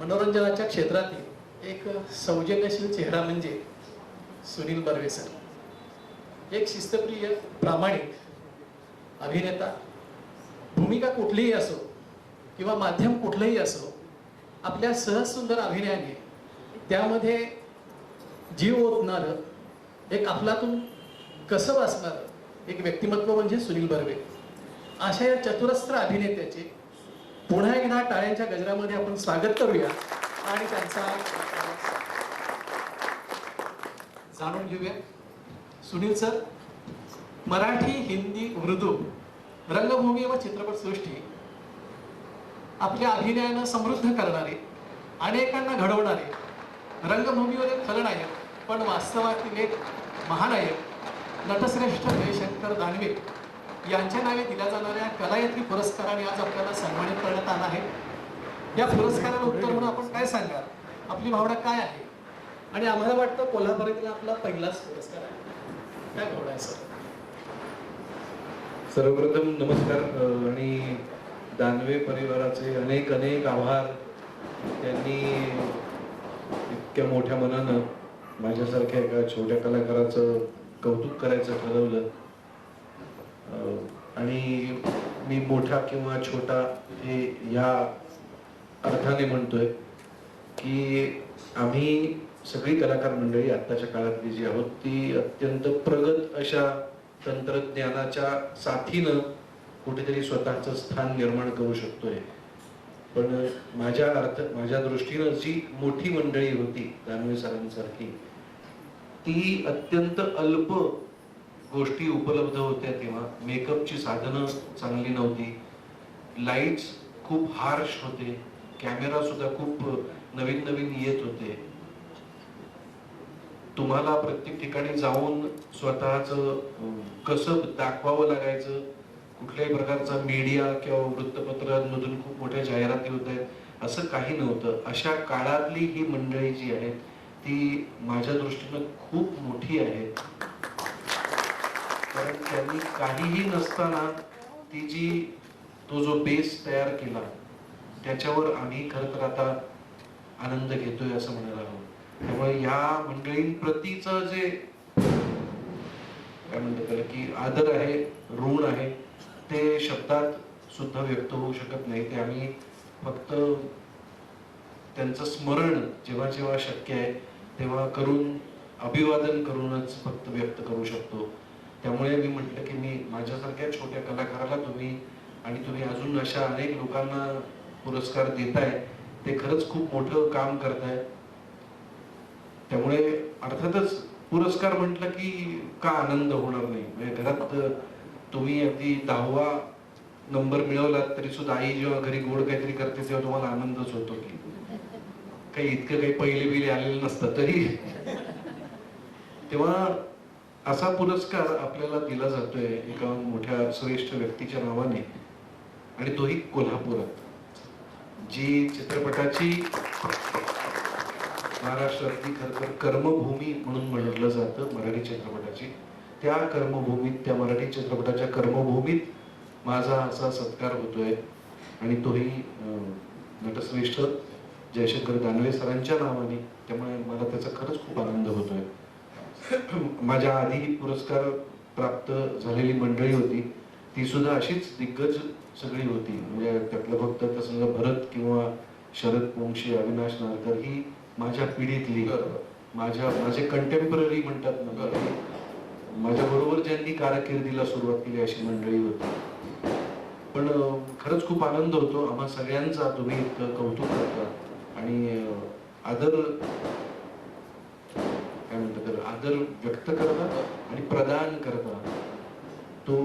मनोरंजनाच्या क्षेत्रातील एक सौजन्यशील चेहरा म्हणजे सुनील बर्वे सर. एक शिस्तप्रिय, प्रामाणिक अभिनेता. भूमिका कुठलीही असो किंवा माध्यम कुठलंही असो, आपल्या सहज सुंदर अभिनयाने त्यामध्ये जीव ओतणारं, एक आपलातून कसब असणारं एक व्यक्तिमत्व म्हणजे सुनील बर्वे. अशा या चतुरस्त्र अभिनेत्याचे पुन्हा एकदा टाळ्यांच्या गजरामध्ये आपण स्वागत करूया आणि त्यांचा जाणून घेऊया. सुनील सर मराठी, हिंदी, उर्दू रंगभूमी व चित्रपटसृष्टी आपल्या अभिनयानं समृद्ध करणारे, अनेकांना घडवणारे, रंगभूमीवर एक खलनायक पण वास्तवातील एक महानायक, नटश्रेष्ठ जयशंकर दानवे यांच्या नावे दिल्या जाणाऱ्या कलायत्री पुरस्काराने आज आपल्याला सन्मानित करण्यात आला आहे. या पुरस्काराला उत्तर म्हणून आपण काय सांगाल? आपली भावना काय आहे? आणि आम्हाला वाटतं कोल्हापुरातील आपला पहिलाच पुरस्कार आहे. काय भावना आहे सर? सर्वप्रथम नमस्कार आणि दानवे परिवाराचे अनेक अनेक आभार. त्यांनी इतक्या मोठ्या मनानं माझ्यासारख्या एका छोट्या कलाकाराचं कौतुक करायचं ठरवलं. आणि मी मोठा किंवा छोटा हे या अर्थाने म्हणतोय की आम्ही सगळी कलाकार मंडळी आत्ताच्या काळातली जी आहोत ती अत्यंत प्रगत अशा तंत्रज्ञानाच्या साथीनं कुठेतरी स्वतःचं स्थान निर्माण करू शकतोय. पण माझ्या दृष्टीनं जी मोठी मंडळी होती दानवे सरांसारखी, ती अत्यंत अल्प गोष्टी उपलब्ध होत्या. तेव्हा मेकअपची साधनं चांगली नव्हती, लाईट्स खूप हार्श होते, कॅमेरा सुद्धा खूप नवीन नवीन येत होते. तुम्हाला प्रत्येक ठिकाणी जाऊन स्वतःचं कसब दाखवावं लागायचं. कुठल्याही प्रकारचा मीडिया किंवा वृत्तपत्रांमधून खूप मोठ्या जाहिराती होत आहेत असं काही नव्हतं. अशा काळातली ही मंडळी जी आहे ती माझ्या दृष्टीनं खूप मोठी आहे. कारण त्यांनी काहीही नसताना तो जो बेस तयार केला त्याच्यावर आम्ही खरं तर आता आनंद घेतोय असं म्हणायला हवं. त्यामुळे या मंडळींप्रतीचं जे काय म्हणतात त्याला की आदर आहे, ऋण आहे, ते शब्दात सुद्धा व्यक्त होऊ शकत नाही. ते आम्ही फक्त त्यांचं स्मरण जेव्हा जेव्हा शक्य आहे तेव्हा करून, अभिवादन करूनच फक्त व्यक्त करू शकतो. त्यामुळे मी म्हटलं की मी माझ्यासारख्या छोट्या कलाकाराला तुम्ही अजून अशा अनेक लोकांना पुरस्कार देताय, ते खरंच खूप मोठं काम करताय. त्यामुळे अर्थातच पुरस्कार म्हटलं की का आनंद होणार नाही. म्हणजे घरात तुम्ही अगदी 10वा नंबर मिळवलात तरी सुद्धा आई जेव्हा घरी गोड काहीतरी करते तेव्हा तुम्हाला आनंदच होतो. की काही इतकं काही पहिले बिले आलेलं नसतं तरी तेव्हा असा पुरस्कार आपल्याला दिला जातोय एका मोठ्या श्रेष्ठ व्यक्तीच्या नावाने, आणि तोही कोल्हापुरात. जी चित्रपटाची महाराष्ट्रातली खरं तर कर्मभूमी म्हणून म्हटलं जातं मराठी चित्रपटाची, त्या कर्मभूमीत, त्या मराठी चित्रपटाच्या कर्मभूमीत माझा असा सत्कार होतोय. आणि तोही नटश्रेष्ठ जयशंकर दानवे सरांच्या नावाने. त्यामुळे मला त्याचा खरंच खूप आनंद होतोय. माझ्या आधी पुरस्कार प्राप्त झालेली मंडळी होती ती सुद्धा अशीच दिग्गज सगळी होती. म्हणजे त्यातलं फक्त तसं भरत किंवा शरद पोंक्षे, अविनाश नारकर ही माझ्या पिढीतली, माझे कंटेम्पररी म्हणतात ना, माझ्या बरोबर ज्यांनी कारकिर्दीला सुरुवात केली अशी मंडळी होती. पण खरंच खूप आनंद होतो आम्हा सगळ्यांचा. तुम्ही इतकं कौतुक करता आणि आदर काय म्हणतात, आदर व्यक्त करता आणि प्रदान करता, तो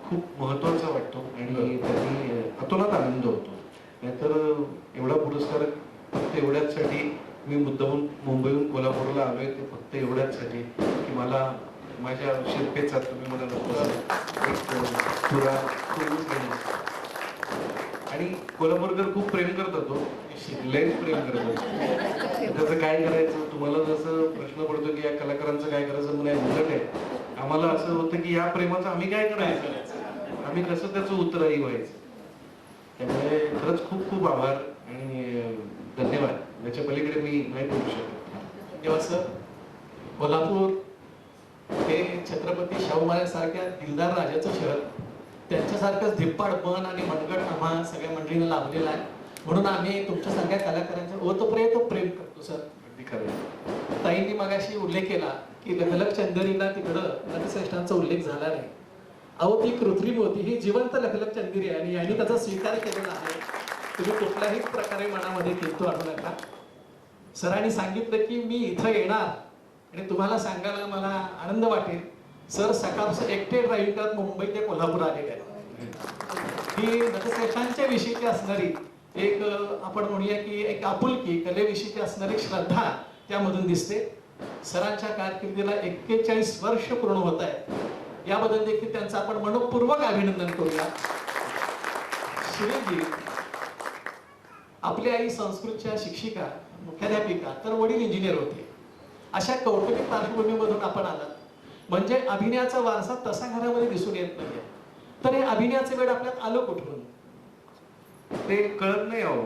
खूप महत्वाचा वाटतो आणि त्यांनी अतोनात आनंद होतो. नाहीतर एवढा पुरस्कार फक्त एवढ्यासाठी मी मुद्दामून मुंबईहून कोल्हापूरला आलोय ते फक्त एवढ्याचसाठी की मला माझ्या शिरपेचा तुम्ही म्हणाला पुरा आणि कोल्हापूरकर खूप प्रेम करतात हो, लयच प्रेम करतात. त्याचं काय करायचं तुम्हाला जसं प्रश्न पडतो की या कलाकारांचं काय करायचं म्हणजे उलट आहे. आम्हाला असं होतं की या प्रेमाचं आम्ही काय करायचं, आम्ही कसं त्याचं उत्तरही व्हायचं. त्यामुळे खरंच खूप खूप आभार आणि धन्यवाद. याच्या पलीकडे मी नाही बोलू शकत. धन्यवाद सर. कोल्हापूर हे छत्रपती शाहू महाराजांसारख्या दिलदार राजाचं शहर, त्यांच्यासारखंच धिप्पाड मन आणि मनगट आम्हा सगळ्या मंडळींना लाभलेला आहे. म्हणून आम्ही तुमच्यासारख्या कलाकारांच्या ओतप्रेत प्रेम करतो सर. अगदी खरं. ताईंनी मगाशी उल्लेख केला की लखलख चंदेरीला तिकडं नटश्रेष्ठांचा उल्लेख झाला नाही. अहो ती कृत्रिम होती, ही जिवंत लखलख चंदेरी आहे आणि यांनी त्याचा स्वीकार केलेला आहे. तुम्ही कुठल्याही प्रकारे मनामध्ये किंतु आणू नका. सरांनी सांगितलं की मी इथं येणार आणि तुम्हाला सांगायला मला आनंद वाटेल. सर सकाळचं एकटे ड्राईव्ह करत मुंबई ते कोल्हापूर आलेले आहेत. ही नटश्रेष्ठांच्या विषयीची असणारी एक आपण म्हणूया की एक आपुलकी, कलेविषयीची असणारी श्रद्धा त्यामधून दिसते. सरांच्या कारकिर्दीला 41 वर्ष पूर्ण होत आहे. याबद्दल देखील त्यांचं आपण मनपूर्वक अभिनंदन करूया. सुनीलजी, आपली आई संस्कृतच्या शिक्षिका, मुख्याध्यापिका, तर वडील इंजिनियर होते. अशा कौटुंबिक पार्श्वभूमीमधून आपण आलात म्हणजे अभिनयाचा वारसा तसा घरामध्ये दिसून येत नाहीये. तर हे अभिनयाचे वेळ आपल्यात आलं कुठून? ते कळत नाही अहो.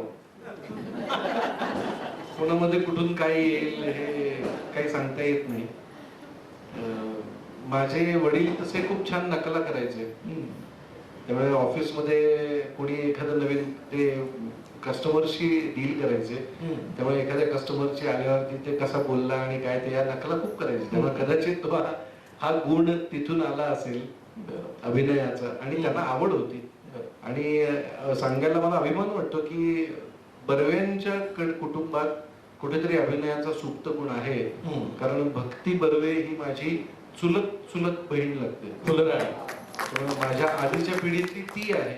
कोणामध्ये कुठून काय येईल हे काही सांगता येत नाही. माझे वडील तसे खूप छान नकला करायचे. त्यामुळे ऑफिसमध्ये कोणी एखादं नवीन ते कस्टमरशी डील करायचे. त्यामुळे एखाद्या कस्टमरची आल्यावरती ते कसा बोलला आणि काय ते या नकला खूप करायचे. त्यामुळे कदाचित तो हा गुण तिथून आला असेल अभिनयाचा आणि त्यांना आवड होती. आणि सांगायला मला अभिमान वाटतो की बर्वेंच्या कुटुंबात कुठेतरी अभिनयाचा सुप्त गुण आहे. कारण भक्ती बर्वे ही माझी चुलत चुलत बहीण लागते. माझ्या आधीच्या पिढीतली ती आहे.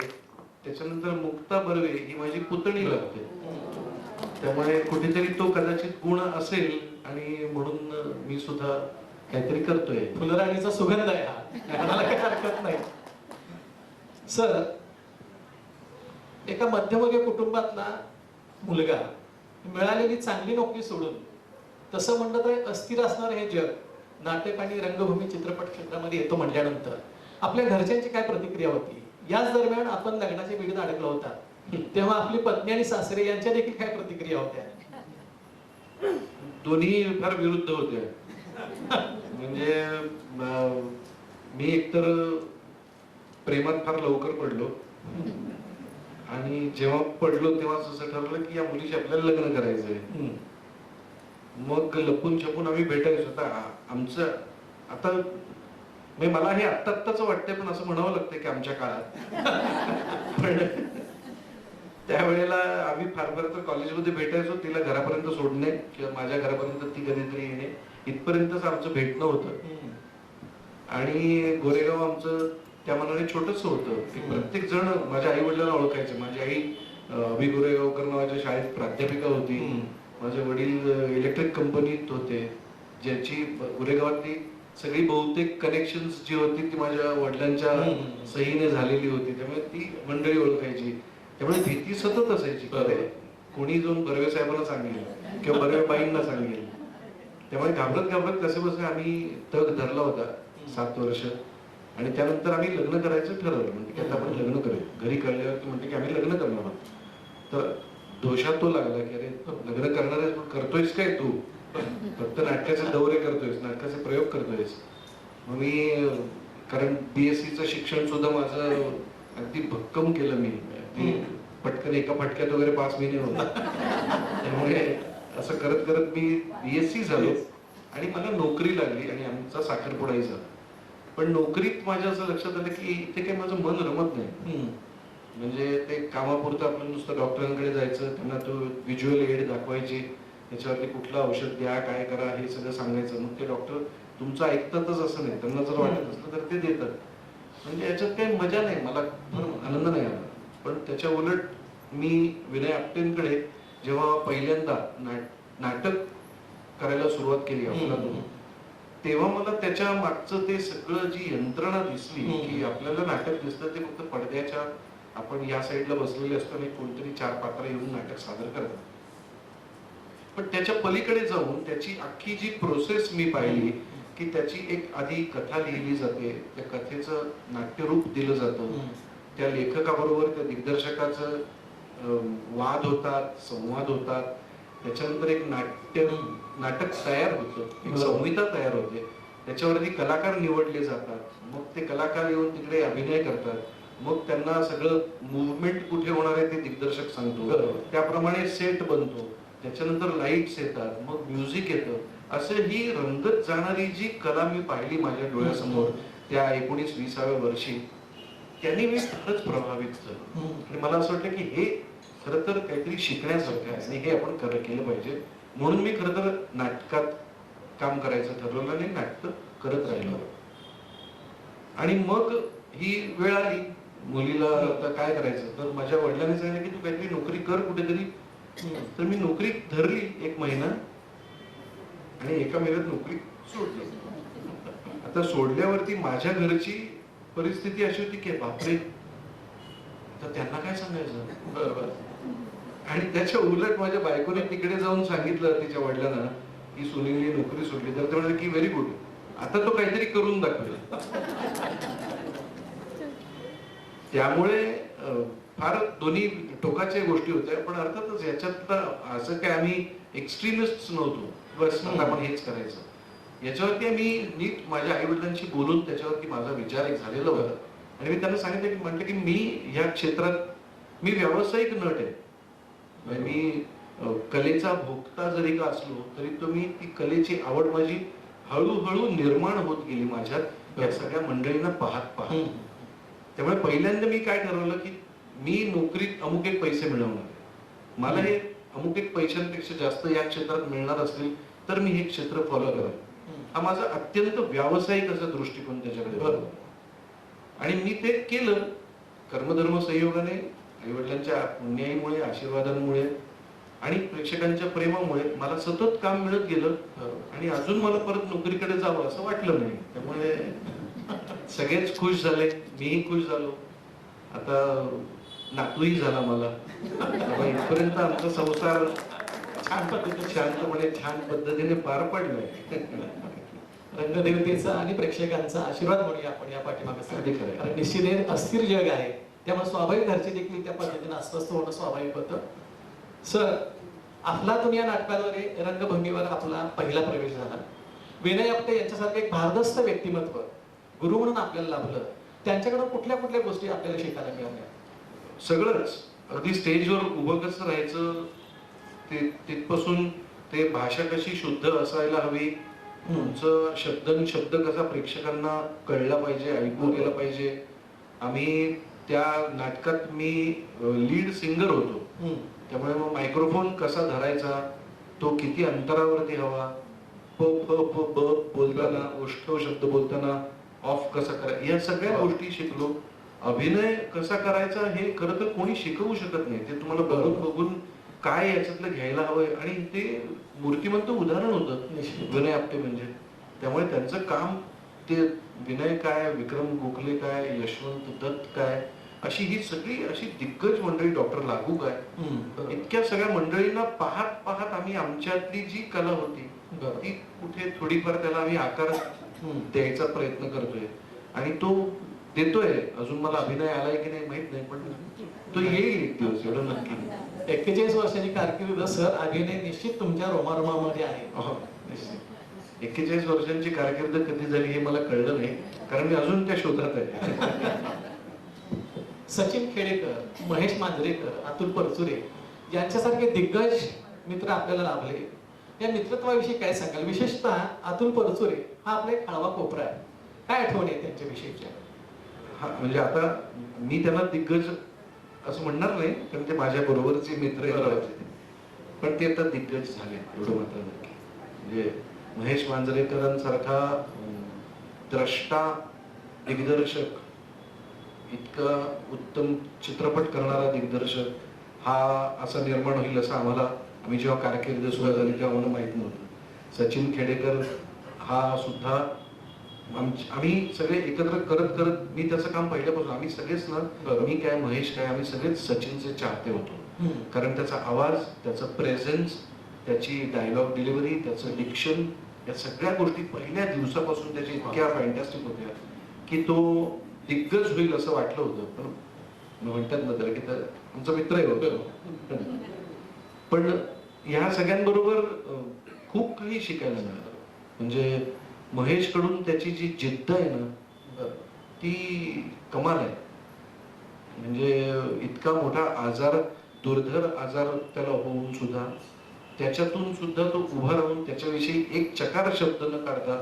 त्याच्यानंतर मुक्ता बर्वे ही माझी पुतणी लागते. त्यामुळे कुठेतरी तो कदाचित गुण असेल आणि म्हणून मी सुद्धा काहीतरी करतोय. फुलराणीचा सुगंध आहे हा, म्हणायला काही हरकत नाही. सर, एका मध्यमवर्गीय कुटुंबातला मुलगा मिळालेली चांगली नोकरी सोडून तसं म्हणलं तर अस्थिर असणार हे जग नाटक आणि रंगभूमी चित्रपट क्षेत्रामध्ये येतो म्हटल्यानंतर आपल्या घरच्यांची काय प्रतिक्रिया होती? याच दरम्यान आपण लग्नाच्या पिढीत अडकला होता, तेव्हा आपली पत्नी आणि सासरे यांच्या देखील काय प्रतिक्रिया होत्या? दोन्ही फार विरुद्ध होते. म्हणजे मी एकतर प्रेमात फार लवकर पडलो आणि जेव्हा पडलो तेव्हा असं ठरलं की या मुलीशी आपल्याला लग्न करायचंय. मग लपून छपून आम्ही भेटायचो. आमचं आता मला हे आत्ताच वाटतंय पण असं म्हणावं लागतंय की आमच्या काळात पण त्यावेळेला आम्ही फार फार तर कॉलेजमध्ये भेटायचो. तिला घरापर्यंत सोडणे किंवा माझ्या घरापर्यंत ती कधीतरी येणे इथपर्यंतच आमचं भेटणं होतं. आणि गोरेगाव आमचं त्या मनाने छोटस होतं की प्रत्येक जण माझ्या आई वडिलांना ओळखायचे. माझी आई अभि गोरेगावकर नावाच्या शाळेत प्राध्यापिका होती. माझे वडील इलेक्ट्रिक कंपनीत होते, ज्याची गोरेगावातली सगळी बहुतेक कनेक्शन्स जी होती ती माझ्या वडिलांच्या सहीने झालेली होती. त्यामुळे ती मंडळी ओळखायची. त्यामुळे भीती सतत असायची, कोणी जाऊन बर्वे साहेबांना सांगेल किंवा बर्वे बाईंना सांगेल. त्यामुळे घाबरत घाबरत कसे बसे आम्ही तग धरला होता 7 वर्ष. आणि त्यानंतर आम्ही लग्न करायचं ठरवलं. म्हणजे की आता आपण लग्न करूया. घरी कळल्यावर म्हणते की आम्ही लग्न करणार आहोत. तर दोषात तो लागला की अरे लग्न करणार आहेस पण करतोयस काय तू? फक्त नाटकाचे दौरे करतोयस, नाटकाचे प्रयोग करतोयस. मग मी कारण BSc शिक्षण सुद्धा माझं अगदी भक्कम केलं मी. पटकन एका फटक्यात वगैरे पास मी नाही होता. त्यामुळे असं करत करत मी BSc झालो आणि मला नोकरी लागली आणि आमचा साखरपुडाही झाला. पण नोकरीत माझ्या असं लक्षात आलं की इथे काही माझं मन रमत नाही. म्हणजे ते कामापुरतं आपलं नुसतं डॉक्टरांकडे जायचं, त्यांना तो व्हिज्युअल एड दाखवायची, त्याच्यावरती कुठलं औषध द्या, काय करा हे सगळं सांगायचं. मग ते डॉक्टर तुमचं ऐकतातच असं नाही, त्यांना जर वाटत असलं तर ते देतात. म्हणजे याच्यात काही मजा नाही, मला आनंद नाही आला. पण त्याच्या उलट मी विनय आपटेंकडे जेव्हा पहिल्यांदा नाटक करायला सुरुवात केली अफलातून, तेव्हा मला त्याच्या मागचं ते सगळं जी यंत्रणा दिसली की आपल्याला नाटक दिसतं ते फक्त पडद्याच्या आपण या साईडला बसलेले असतो आणि कोणतरी 4 पात्र येऊन नाटक सादर करतात. पण त्याच्या पलीकडे जाऊन त्याची अख्खी जी प्रोसेस मी पाहिली की त्याची एक आधी कथा लिहिली जाते, त्या कथेचं नाट्यरूप दिलं जातं, त्या लेखकाबरोबर त्या दिग्दर्शकाचं वाद होतात, संवाद होतात, त्याच्यानंतर एक नाटक तयार होतं, एक संहिता तयार होते, त्याच्यावरती कलाकार निवडले जातात, मग ते कलाकार येऊन तिकडे अभिनय करतात, मग त्यांना सगळं मुवमेंट कुठे होणार आहे ते दिग्दर्शक सांगतो, त्याप्रमाणे सेट बनतो, त्याच्यानंतर लाईट्स येतात, मग म्युझिक येतं. असं ही रंगत जाणारी जी कला मी पाहिली माझ्या डोळ्यासमोर त्या 19-20व्या वर्षी, त्यांनी मी फारच प्रभावित झालो आणि मला असं वाटलं की हे खरं तर काहीतरी शिकण्यासारखं आहे आणि हे आपण केलं पाहिजे. म्हणून मी खरं तर नाटकात काम करायचं ठरवलं आणि नाटक करत राहिलो. आणि मग ही वेळ आली, मुलीला आता काय करायचं, तर माझ्या वडिलांनी सांगितलं की तू काहीतरी नोकरी कर कुठेतरी. तर मी नोकरी धरली 1 महिना आणि एका महिन्यात नोकरी सोडली. आता सोडल्यावरती माझ्या घरची परिस्थिती अशी होती की बापरे, तर त्यांना काय सांगायचं. बरोबर. आणि त्याच्या उलट माझ्या बायकोने तिकडे जाऊन सांगितलं तिच्या वडिलांना की सुनीलने नोकरी सोडली, तर ते म्हणाले की व्हेरी गुड, आता तो काहीतरी करून दाखवेल. त्यामुळे फार दोन्ही टोकाच्या गोष्टी होत्या, पण अर्थातच याच्यात असं काय आम्ही एक्स्ट्रीमिस्ट नव्हतो, बस आता आपण हेच करायचं. याच्यावरती आम्ही नीट माझ्या आई वडिलांशी बोलून त्याच्यावरती माझा विचार एक झालेला होता आणि मी त्यांना सांगितलं की म्हटलं की मी या क्षेत्रात मी व्यावसायिक नट आहे. मी कलेचा भोक्ता जरी का असलो तरी तुम्ही ती कलेची आवड माझी हळूहळू निर्माण होत गेली माझ्यात या सगळ्या मंडळींना पाहत पाहत. त्यामुळे पहिल्यांदा मी काय ठरवलं की मी नोकरीत अमुक एक पैसे मिळवणार, मला हे अमुक एक पैशांपेक्षा जास्त या क्षेत्रात मिळणार असतील तर मी हे क्षेत्र फॉलो करेन. हा माझा अत्यंत व्यावसायिक असा दृष्टिकोन त्याच्याकडे. आणि मी ते केलं कर्मधर्म संयोगाने, आई वडिलांच्या पुण्याईमुळे, आशीर्वादांमुळे आणि प्रेक्षकांच्या प्रेमामुळे मला सतत काम मिळत गेलं आणि अजून मला परत नोकरीकडे जावं असं वाटलं नाही. त्यामुळे सगळेच खुश झाले, मीही खुश झालो. आता नातूही झाला मला. इथपर्यंत आमचा संसार छान पद्धतीने शांतपणे छान पद्धतीने पार पडलाय. रंगदेवतेचा आणि प्रेक्षकांचा आशीर्वाद म्हणूया आपण या पाठीमागे. कारण निश्चित हे अस्थिर जग आहे, त्यामुळे स्वाभाविक घरचे देखील त्या पद्धतीने अस्वस्थ होणं स्वाभाविक होतं. सर, अफलातून या नाटकाद्वारे रंगभूमीवर आपला पहिला प्रवेश झाला. विनय आपटे यांच्यासारखं एक भारदस्त व्यक्तिमत्व गुरु म्हणून आपल्याला लाभलं. त्यांच्याकडून कुठल्या कुठल्या गोष्टी आपल्याला शिकायला मिळाल्या? सगळंच. अगदी स्टेजवर उभं कसं राहायचं ते तिथपासून ते भाषा कशी शुद्ध असायला हवी, तुमचं शब्द कसा प्रेक्षकांना कळला पाहिजे, ऐकू गेला पाहिजे. आम्ही त्या नाटकात मी लीड सिंगर होतो, त्यामुळे मग मायक्रोफोन कसा धरायचा, तो किती अंतरावरती हवा, प प प ब बोलताना, ओष्ठव शब्द बोलताना ऑफ कसा करायचा, या सगळ्या गोष्टी शिकलो. अभिनय कसा करायचा हे खरं तर कोणी शिकवू शकत नाही, ते तुम्हाला बघून बघून काय याच्यातलं घ्यायला हवंय. आणि ते मूर्तिमंत उदाहरण होतं विनय आपटे म्हणजे. त्यामुळे त्यांचं काम ते विनय काय, विक्रम गोखले काय, यशवंत दत्त काय, अशी ही सगळी अशी दिग्गज मंडळी, डॉक्टर लागू काय, इतक्या सगळ्या मंडळींना पाहत पाहत आम्ही आमच्यातली जी कला होती ती कुठे थोडीफार त्याला आम्ही आकार द्यायचा प्रयत्न करतोय आणि तो देतोय. अजून मला अभिनय आलाय की नाही माहित नाही, पण तो येईल एक दिवस, एवढं नक्की. 41 वर्षाची कारकीर्द सर, अभिनय निश्चित तुमच्या रोमारोमामध्ये आहे. 41 वर्षांची कारकीर्द कधी झाली हे मला कळलं नाही, कारण मी अजून त्या शोधात आहे. सचिन खेडेकर, महेश मांजरेकर, अतुल परचुरे यांच्यासारखे दिग्गज मित्र आपल्याला लाभले. या मित्रत्वाविषयी काय सांगाल? विशेषतः अतुल परचुरे हा आपला एक हळवा कोपरा आहे, काय आठवणी आहे त्यांच्याविषयीच्या? हा म्हणजे आता मी त्यांना दिग्गज असं म्हणणार नाही, कारण ते माझ्या बरोबरचे मित्र आहेत, पण ते आता दिग्गज झाले एवढं मात्र नक्की. म्हणजे महेश मांजरेकरांसारखा द्रष्टा, दिग्दर्शक, इतका उत्तम चित्रपट करणारा दिग्दर्शक हा असा निर्माण होईल असं आम्हाला आम्ही जेव्हा कारकीर्द सुरू झाली तेव्हा मला माहित नव्हतं. सचिन खेडेकर हा सुद्धा आम्ही सगळे एकत्र करत करत मी त्याचं काम पहिल्यापासून आम्ही सगळेच ना, मी काय महेश काय आम्ही सगळेच सचिनचे चाहते होतो. कारण त्याचा आवाज, त्याचा प्रेझेन्स, त्याची डायलॉग डिलिव्हरी, त्याचं डिक्शन, या सगळ्या गोष्टी पहिल्या दिवसापासून त्याच्या इतक्या फॅन्टॅस्टिक होत्या की तो दिग्गज होईल असं वाटलं होतं. पण म्हणतात ना त्याला की तर आमचा मित्रही होतो. पण ह्या सगळ्यांबरोबर खूप काही शिकायला मिळालं. म्हणजे महेश कडून त्याची जी जिद्द आहे ना ती कमाल आहे. म्हणजे इतका मोठा आजार, दुर्धर आजार त्याला होऊन सुद्धा त्याच्यातून सुद्धा तो उभा राहून त्याच्याविषयी एक चकार शब्द न काढता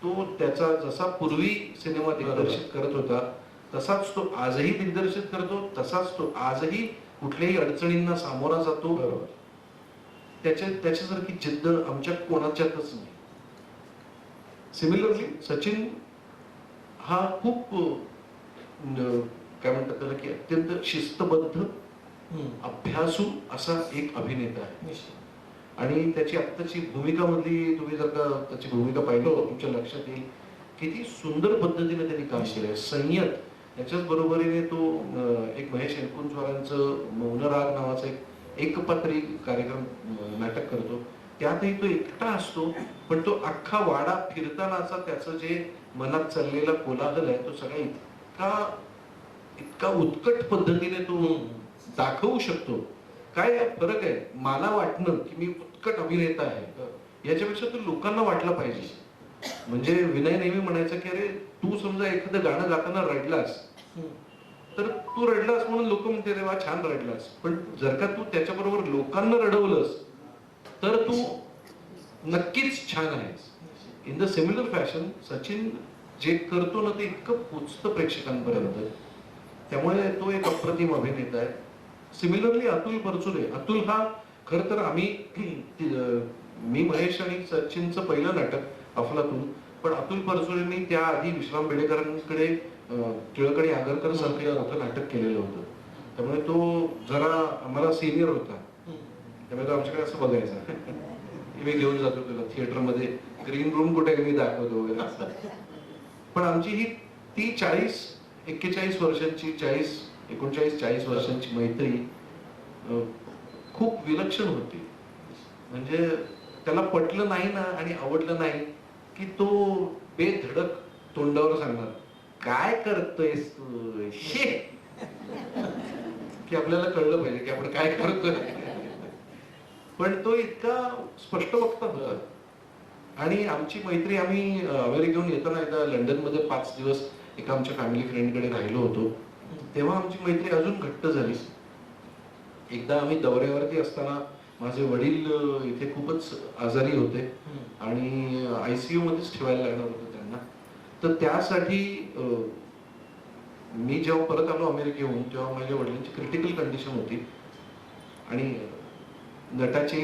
तो त्याचा जसा पूर्वी सिनेमा दिग्दर्शित करत होता तसाच तो आजही दिग्दर्शित करतो, तसाच तो आजही कुठल्याही अडचणींना सामोरा जातो. त्याच्यासारखी जिद्द आमच्या कोणाच्यातच नाही. सिमिलरली सचिन हा खूप काय म्हणतात त्याला की अत्यंत शिस्तबद्ध, अभ्यासू असा एक अभिनेता आहे. आणि त्याची आत्ताची भूमिका मधली तुम्ही जर का त्याची भूमिका पाहिली तर तुमच्या लक्षात येईल किती सुंदर पद्धतीने त्यांनी काम केलंय. संयत, त्याच्याच बरोबरीने तो एक महेश एलकुंचवारांचं मौन राग नावाचं एक पात्री कार्यक्रम नाटक करतो. त्यातही तो एकटा असतो पण तो अख्खा वाडा फिरतानाचा त्याचं जे मनात चाललेला कोलाहल आहे तो सगळा इतका उत्कट पद्धतीने तो दाखवू शकतो. काय फरक आहे मला वाटणं की मी उत्कट अभिनेता आहे याच्यापेक्षा तो लोकांना वाटलं पाहिजे. म्हणजे विनय नेहमी म्हणायचं की अरे तू समजा एखादं गाणं गाताना रडलास तर तू रडलास म्हणून लोक म्हणते रे वा छान रडलास. पण जर का तू त्याच्याबरोबर लोकांना रडवलंस तर तू नक्कीच छान आहेस. In the similar fashion Sachin जे करतो ना ते इतकं पोचतं प्रेक्षकांपर्यंत. त्यामुळे तो एक अप्रतिम अभिनेता आहे. सिमिलरली अतुल परचुरे. अतुल हा खर तर मी महेश आणि सचिनचं पहिलं नाटक अफलातून, पण अतुल परचुरेंनी त्या आधी विश्राम बेडेकरांकडे टिळक आणि आगरकर सारखं मोठं नाटक केलेलं होतं. त्यामुळे तो जरा आम्हाला सिनियर होता. त्यामुळे तो आमच्याकडे असं बघायचा मी घेऊन जातो तुला थिएटरमध्ये, ग्रीन रूम कुठे मी दाखवतो वगैरे असं. पण आमची ही ती 41 वर्षांची 39-40 वर्षांची मैत्री खूप विलक्षण होती. म्हणजे त्याला पटलं नाही ना आणि आवडलं नाही की तो बेधडक तोंडावर सांगणार काय करतोयस तू शे, की आपल्याला कळलं पाहिजे की आपण काय करतोय. पण तो इतका स्पष्ट वक्ता होता. आणि आमची मैत्री आम्ही अमेरिकेहून येताना एकदा लंडनमध्ये 5 दिवस एका आमच्या फॅमिली फ्रेंडकडे राहिलो होतो. तेव्हा आमची मैत्री अजून घट्ट झाली. एकदा आम्ही दौऱ्यावरती असताना माझे वडील इथे खूपच आजारी होते आणि ICU मध्येच ठेवायला लागणार होतं त्यांना. तर त्यासाठी मी जेव्हा परत आलो अमेरिकेहून तेव्हा माझ्या वडिलांची क्रिटिकल कंडिशन होती आणि नटाची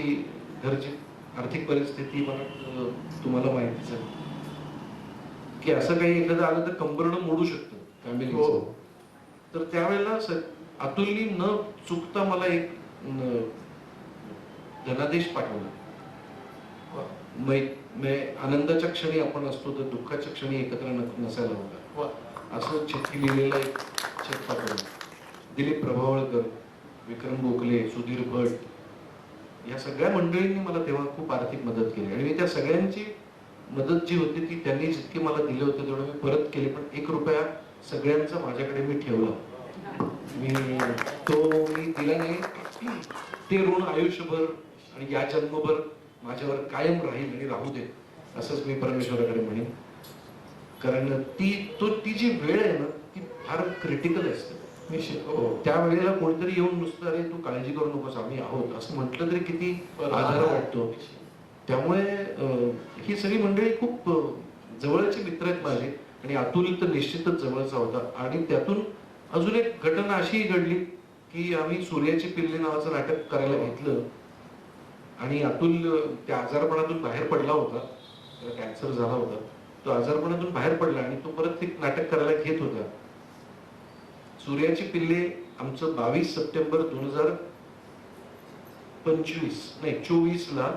घरची आर्थिक परिस्थिती मला तुम्हाला माहितीच आहे की असं काही एखादं आलं तर कंबरडं मोडू शकतं फॅमिलीचं. तर त्यावेळेला अतुलनी न चुकता मला एक धनादेश पाठवला. आनंदाच्या क्षणी आपण असतो तर दुःखाच्या क्षणी एकत्र नसायला हवं असं चिठ्ठी लिहिलेला एक चेक पाठवला. दिलीप प्रभावळकर, विक्रम गोखले, सुधीर भट या सगळ्या मंडळींनी मला तेव्हा खूप आर्थिक मदत केली आणि मी त्या सगळ्यांची मदत जी होती ती त्यांनी जितके मला दिले होते तेवढं मी परत केले. पण 1 रुपया सगळ्यांचा माझ्याकडे मी ठेवला. मी दिला नाही. ते ऋण आयुष्यभर आणि या जन्मभर माझ्यावर कायम राहील आणि राहू दे असंच मी परमेश्वराकडे म्हणेन. कारण ती जी वेळ आहे ना ती फार क्रिटिकल असते. त्या वेळेला कोणीतरी येऊन नुसतं अरे तू काळजी करू नकोस आम्ही आहोत असं म्हटलं तरी किती आधार वाटतो. त्यामुळे ही सगळी मंडळी खूप जवळचे मित्र आहेत माझे आणि अतुल तर निश्चितच जवळचा होता. आणि त्यातून अजून एक घटना अशी घडली की आम्ही सूर्याची पिल्ले नावाचं नाटक करायला घेतलं आणि अतुल त्या आजारपणातून बाहेर पडला होता. त्याला कॅन्सर झाला होता. तो आजारपणातून बाहेर पडला आणि तो परत एक नाटक करायला घेत होता. सूर्याची पिल्ले आमचं 22 सप्टेंबर 2000 25 नाही 24ला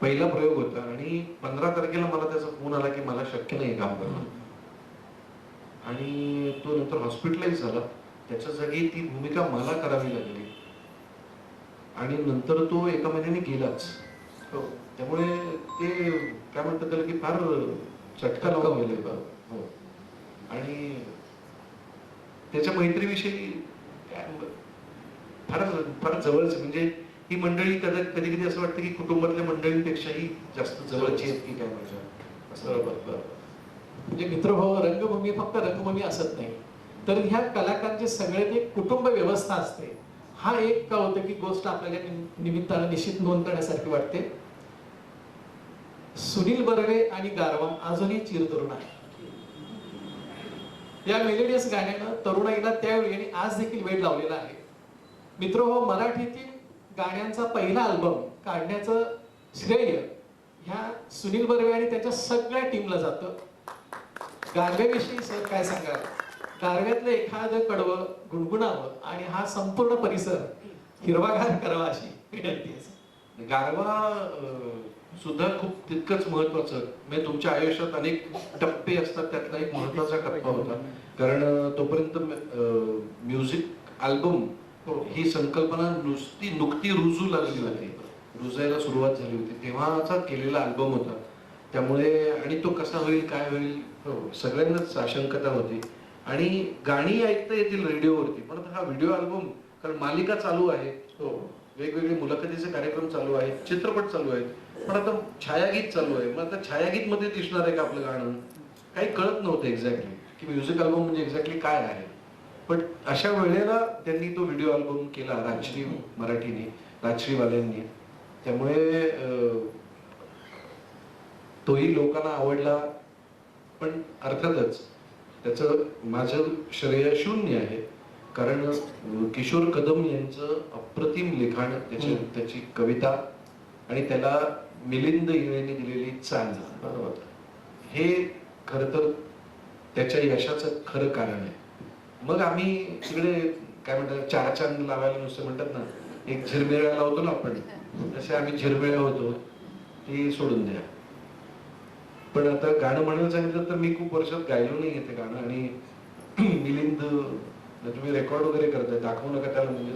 पहिला प्रयोग होता आणि 15 तारखेला मला त्याचा फोन आला की मला शक्य नाही काम करणं. आणि तो नंतर हॉस्पिटलाइज झाला. त्याच्या जागी ती भूमिका मला करावी लागली आणि नंतर तो एका महिन्याने गेलाच. हो. त्यामुळे ते काय म्हणतात त्याला की फार चटका लावून गेले. हो. आणि त्याच्या मैत्रीविषयी फार फार जवळच, म्हणजे ही मंडळी कधी कधी असं वाटतं की कुटुंबातल्या मंडळींपेक्षाही जास्त जवळची आहेत की काय माझ्या असं. बरोबर. म्हणजे मित्रभाव रंगभूमी फक्त रंगभूमी असत नाही, तर ह्या कलाकारांचे सगळे ते कुटुंब व्यवस्था असते. हा एक का होतं की गोष्ट आपल्याला निमित्तानं निश्चित नोंद करण्यासारखी वाटते. सुनील बर्वे आणि गारवा अजूनही चिरतरुण आहे. या मेलोडियस गाण्यानं तरुणाईला त्यावेळी आणि आज देखील वेळ लावलेला आहे. मित्रभाव मराठीतील गाण्यांचा पहिला अल्बम काढण्याचं श्रेय ह्या सुनील बर्वे आणि त्याच्या सगळ्या टीमला जातं. गारव्याविषयी सर काय सांगाल? गारव्यातलं एखादं कडवं गुणगुणावं आणि हा संपूर्ण परिसर हिरवागार करावा अशी विनंती आहे. गारवा सुद्धा खूप तितकंच महत्वाचं, म्हणजे तुमच्या आयुष्यात अनेक टप्पे असतात, त्यातला एक महत्वाचा टप्पा होता. कारण तोपर्यंत म्युझिक अल्बम ही संकल्पना नुकती रुजू लागली होती, रुजायला सुरुवात झाली होती, तेव्हाचा केलेला अल्बम होता. त्यामुळे आणि तो कसा होईल काय होईल सगळ्यांनाच आशंकता होती. आणि गाणी ऐकता येतील रेडिओवरती, पण हा व्हिडिओ अल्बम, कारण मालिका चालू आहे, वेगवेगळे मुलाखतीचे कार्यक्रम चालू आहेत, चित्रपट चालू आहेत, पण आता छायागीत चालू आहे. मग आता छायागीत मध्ये दिसणार आहे का आपलं गाणं? काही कळत नव्हतं एक्झॅक्टली की म्युझिक अल्बम म्हणजे एक्झॅक्टली काय आहे. पण अशा वेळेला त्यांनी तो व्हिडिओ अल्बम केला राजश्री मराठीने, राजश्रीवाल्यांनी. त्यामुळे तोही लोकांना आवडला. पण अर्थातच त्याचं माझं श्रेय शून्य आहे, कारण किशोर कदम यांचं अप्रतिम लिखाण, त्याची कविता आणि त्याला मिलिंद इंगळेंनी दिलेली चाल, हे खरं तर त्याच्या यशाचं खरं कारण आहे. मग आम्ही तिकडे काय म्हणतात चार चांद लावायला नुसतं म्हणतात ना, एक झिरमिरायला लावतो ना आपण, तसे आम्ही झिरमिळ्या होतो, ती सोडून द्या. पण आता गाणं म्हणायला सांगितलं तर मी खूप वर्षात गायलो नाही ते गाणं. आणि मिलिंद तुम्ही रेकॉर्ड वगैरे करताय, दाखवू नका त्याला, म्हणजे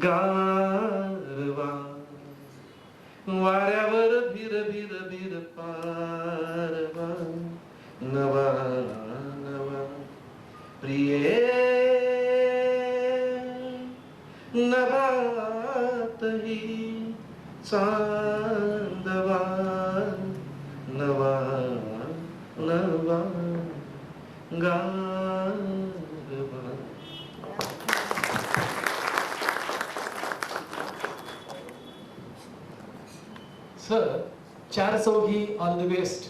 गारवा वाऱ्यावर भिर भिर भिर पारवा नवा नवा प्रिये नभातही चांदवा नवा नवा गारवा. सर, चार चौघी, ऑल द बेस्ट,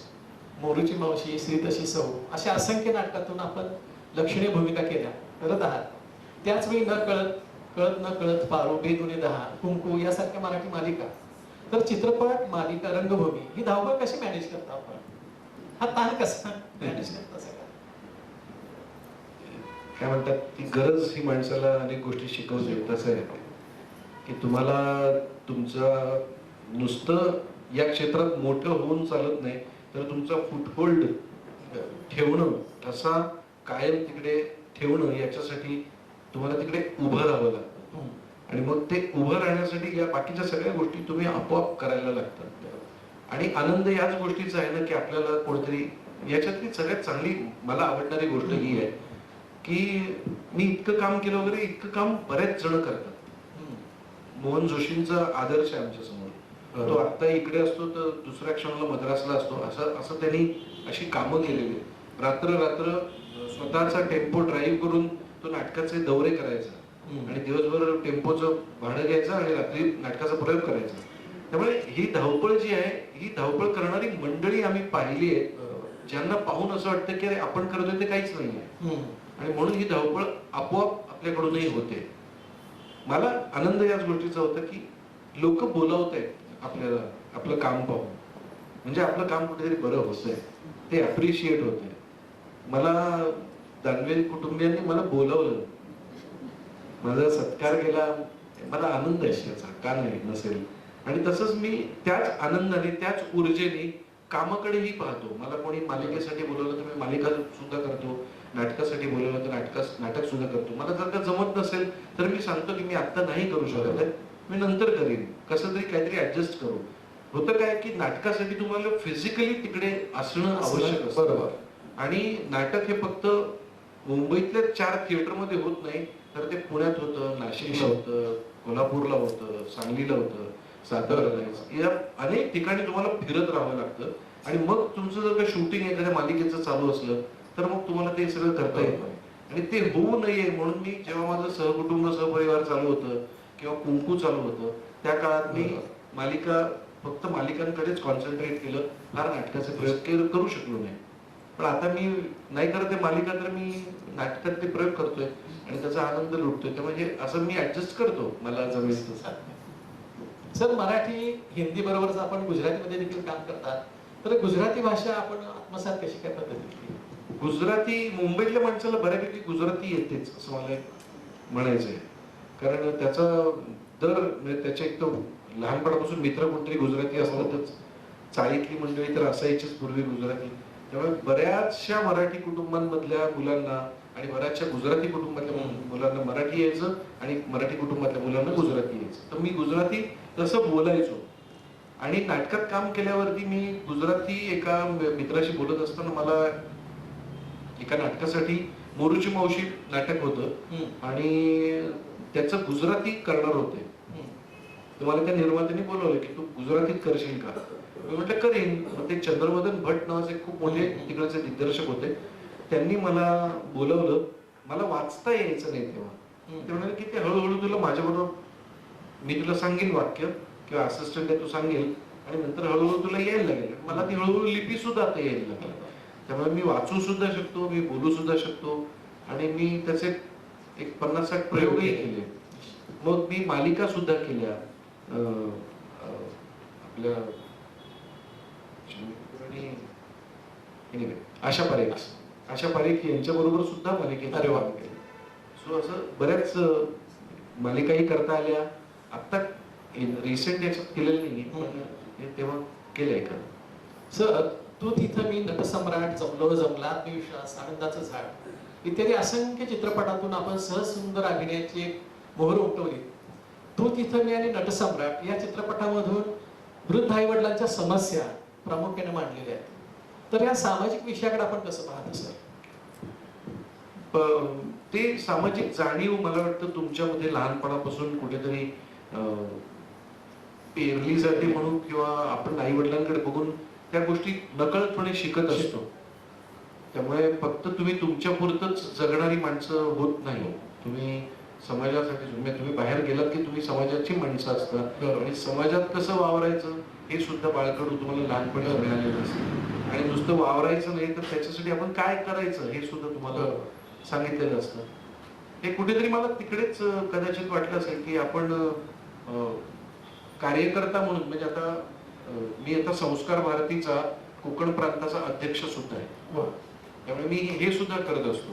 मोरूची मावशी, श्री तशी सौ, अशा असंख्य नाटकातून आपण लक्षणीय भूमिका केल्या करत आहात. त्याचवेळी न कळत, कळत न कळत, पारो, बेदुने दहा, कुंकू यासारख्या मराठी मालिका. तर चित्रपट, मालिका, रंगभूमी ही धावपळ कशी मॅनेज करता आपण? हा ताण कसा मॅनेज करता सगळा? काय म्हणतात, ती गरज ही माणसाला अनेक गोष्टी शिकवते. तसं आहे की तुम्हाला तुमचं नुसतं या क्षेत्रात मोठं होऊन चालत नाही, तर तुमचा फुटहोल्ड ठेवणं, ठसा कायम तिकडे ठेवणं, याच्यासाठी तुम्हाला तिकडे उभं राहावं लागतं. आणि मग ते उभं राहण्यासाठी या बाकीच्या सगळ्या गोष्टी तुम्ही आपोआप करायला लागतात. आणि आनंद याच गोष्टीचा आहे ना की आपल्याला कोणतरी, याच्यातली सगळ्यात चांगली मला आवडणारी गोष्ट ही आहे की मी इतकं काम केलं वगैरे, इतकं काम बरेच जण करतात. मोहन जोशींचा आदर्श आहे आमच्या समोर. तो आता इकडे असतो तर दुसऱ्या क्षणाला मद्रासला असतो, असं त्यांनी अशी कामं केलेली. रात्र रात्र स्वतःचा टेम्पो ड्राईव्ह करून तो नाटकाचे दौरे करायचा आणि दिवसभर टेम्पोचं भाडं घ्यायचं आणि रात्री नाटकाचा प्रयोग करायचा. त्यामुळे ही धावपळ जी आहे, ही धावपळ करणारी मंडळी आम्ही पाहिली आहे, ज्यांना पाहून असं वाटतं की आपण करतोय ते काहीच नाहीये. आणि म्हणून ही धावपळ आपोआप आपल्याकडूनही होते. मला आनंद याच गोष्टीचा होता की लोक बोलावत आहेत आपल्याला आपलं काम पाहून, म्हणजे आपलं काम कुठेतरी बरं होतंय, ते अप्रिशिएट होतंय. मला दानवे कुटुंबियांनी मला बोलावलं माझा सत्कार केला, मला आनंद आहे त्याचा, का नाही नसेल. आणि तसंच मी त्याच आनंदाने त्याच ऊर्जेने कामाकडेही पाहतो. मला कोणी मालिकेसाठी बोलवलं तर मी मालिका सुद्धा करतो, नाटकासाठी बोलवलं तर नाटक सुद्धा करतो. मला जर का जमत नसेल तर मी सांगतो की मी आत्ता नाही करू शकत आहे, मी नंतर करीन, कसं तरी काहीतरी ऍडजस्ट करू. होतं काय की नाटकासाठी तुम्हाला फिजिकली तिकडे असणं आवश्यक असतं. बरोबर. आणि नाटक हे फक्त मुंबईतल्या 4 थिएटरमध्ये होत नाही, तर ते पुण्यात होतं, नाशिकला होतं, कोल्हापूरला होतं, सांगलीला होतं, साताऱ्याला, या अनेक ठिकाणी तुम्हाला फिरत राहावं लागतं. आणि मग तुमचं जर का शूटिंग एखाद्या मालिकेचं चालू असलं तर मग तुम्हाला ते सगळं करता येत नाही. आणि ते होऊ नये म्हणून मी जेव्हा माझं सहकुटुंब सहपरिवार चालू होतं किंवा कुंकू चालू होतं, त्या काळात मी मालिका फक्त मालिकांकडेच कॉन्सन्ट्रेट केलं, फार नाटकाचे प्रयोग करू शकलो नाही. पण आता मी नाही करत आहे मालिका, तर मी नाटकात ते प्रयोग करतोय आणि त्याचा आनंद लुटतोय. त्यामुळे असं मी ऍडजस्ट करतो, मला जमेल तसं. सर, मराठी हिंदी बरोबरच आपण गुजरातीमध्ये देखील काम करतात, तर गुजराती भाषा आपण आत्मसात कशी काय पद्धतीने? गुजराती, मुंबईतल्या माणसाला बऱ्यापैकी गुजराती येतेच असं मला म्हणायचंय. कारण त्याचा दर म्हणजे त्याच्या एक तर लहानपणापासून मित्र कोणतरी गुजराती असतातच, चाळीतली मंडळी तर असायचीच पूर्वी गुजराती. त्यामुळे बऱ्याचशा मराठी कुटुंबांमधल्या मुलांना आणि बऱ्याचशा गुजराती कुटुंबातल्या मुलांना मराठी यायचं आणि मराठी कुटुंबातल्या मुलांना गुजराती यायचं. तर मी गुजराती तसं बोलायचो. आणि नाटकात काम केल्यावरती मी गुजराती एका मित्राशी बोलत असताना मला एका नाटकासाठी मोरूची मावशी नाटक होतं आणि त्याचं गुजराती करणार होते. तर मला त्या निर्मात्याने बोलवलं की तू गुजरातीत करशील का? मी म्हटलं करीन. मग ते चंद्रमदन भट नावाचे खूप मोठे तिकडचे दिग्दर्शक होते, त्यांनी मला बोलवलं. मला वाचता यायचं नाही तेव्हा. ते म्हणाले की ते हळूहळू तुला माझ्याबरोबर, मी तुला सांगेन वाक्य किंवा असिस्टंट आहे, तू सांगेल आणि नंतर हळूहळू तुला यायला लागेल. मला ती हळूहळू लिपी सुद्धा आता यायला लागली. त्यामुळे मी वाचू सुद्धा शकतो, मी बोलू सुद्धा शकतो आणि मी त्याचे एक 50-60 प्रयोगही केले. मग मी मालिका सुद्धा केल्या. आपल्या आशा पारेख यांच्या बरोबर सुद्धा मालिकेत काम केलं. सो असं बऱ्याच मालिकाही करता आल्या. आता रिसेंट याच्यात केलेलं नाही, पण तेव्हा केलंय का. सर, तू तिथं मी, नटसम्राट, जमलो जमला, आत्मविश्वास, आनंदाचं झाड इत्यादी असंख्य चित्रपटातून आपण सहज सुंदर अभिनयाची एक मोहर उमटवली. तू तिथं मी आणि नटसम्राट या चित्रपटामधून वृद्ध आई वडिलांच्या समस्या प्रामुख्याने मांडलेल्या आहेत. तर या सामाजिक विषयाकडे आपण कसं पाहतो सर? ते सामाजिक जाणीव मला वाटतं तुमच्यामध्ये लहानपणापासून कुठेतरी पेरली जाते म्हणून, किंवा आपण आई वडिलांकडे बघून त्या गोष्टी नकळतपणे शिकत असतो. त्यामुळे फक्त तुम्ही तुमच्या पुरतच जगणारी माणसं होत नाही. तुम्ही समाजासाठी, तुम्ही बाहेर गेलात की तुम्ही समाजाची माणसं असतात आणि समाजात कसं वावरायचं हे सुद्धा बाळकडू तुम्हाला लहानपणी मिळालेलं असतं. आणि नुसतं वावरायचं नाही तर त्याच्यासाठी आपण काय करायचं हे सुद्धा तुम्हाला सांगितलेलं असतं. हे कुठेतरी मला तिकडेच कदाचित वाटलं असेल की आपण कार्यकर्ता म्हणून, म्हणजे आता मी आता संस्कार भारतीचा कोकण प्रांताचा अध्यक्ष सुद्धा आहे. त्यामुळे मी हे सुद्धा करत असतो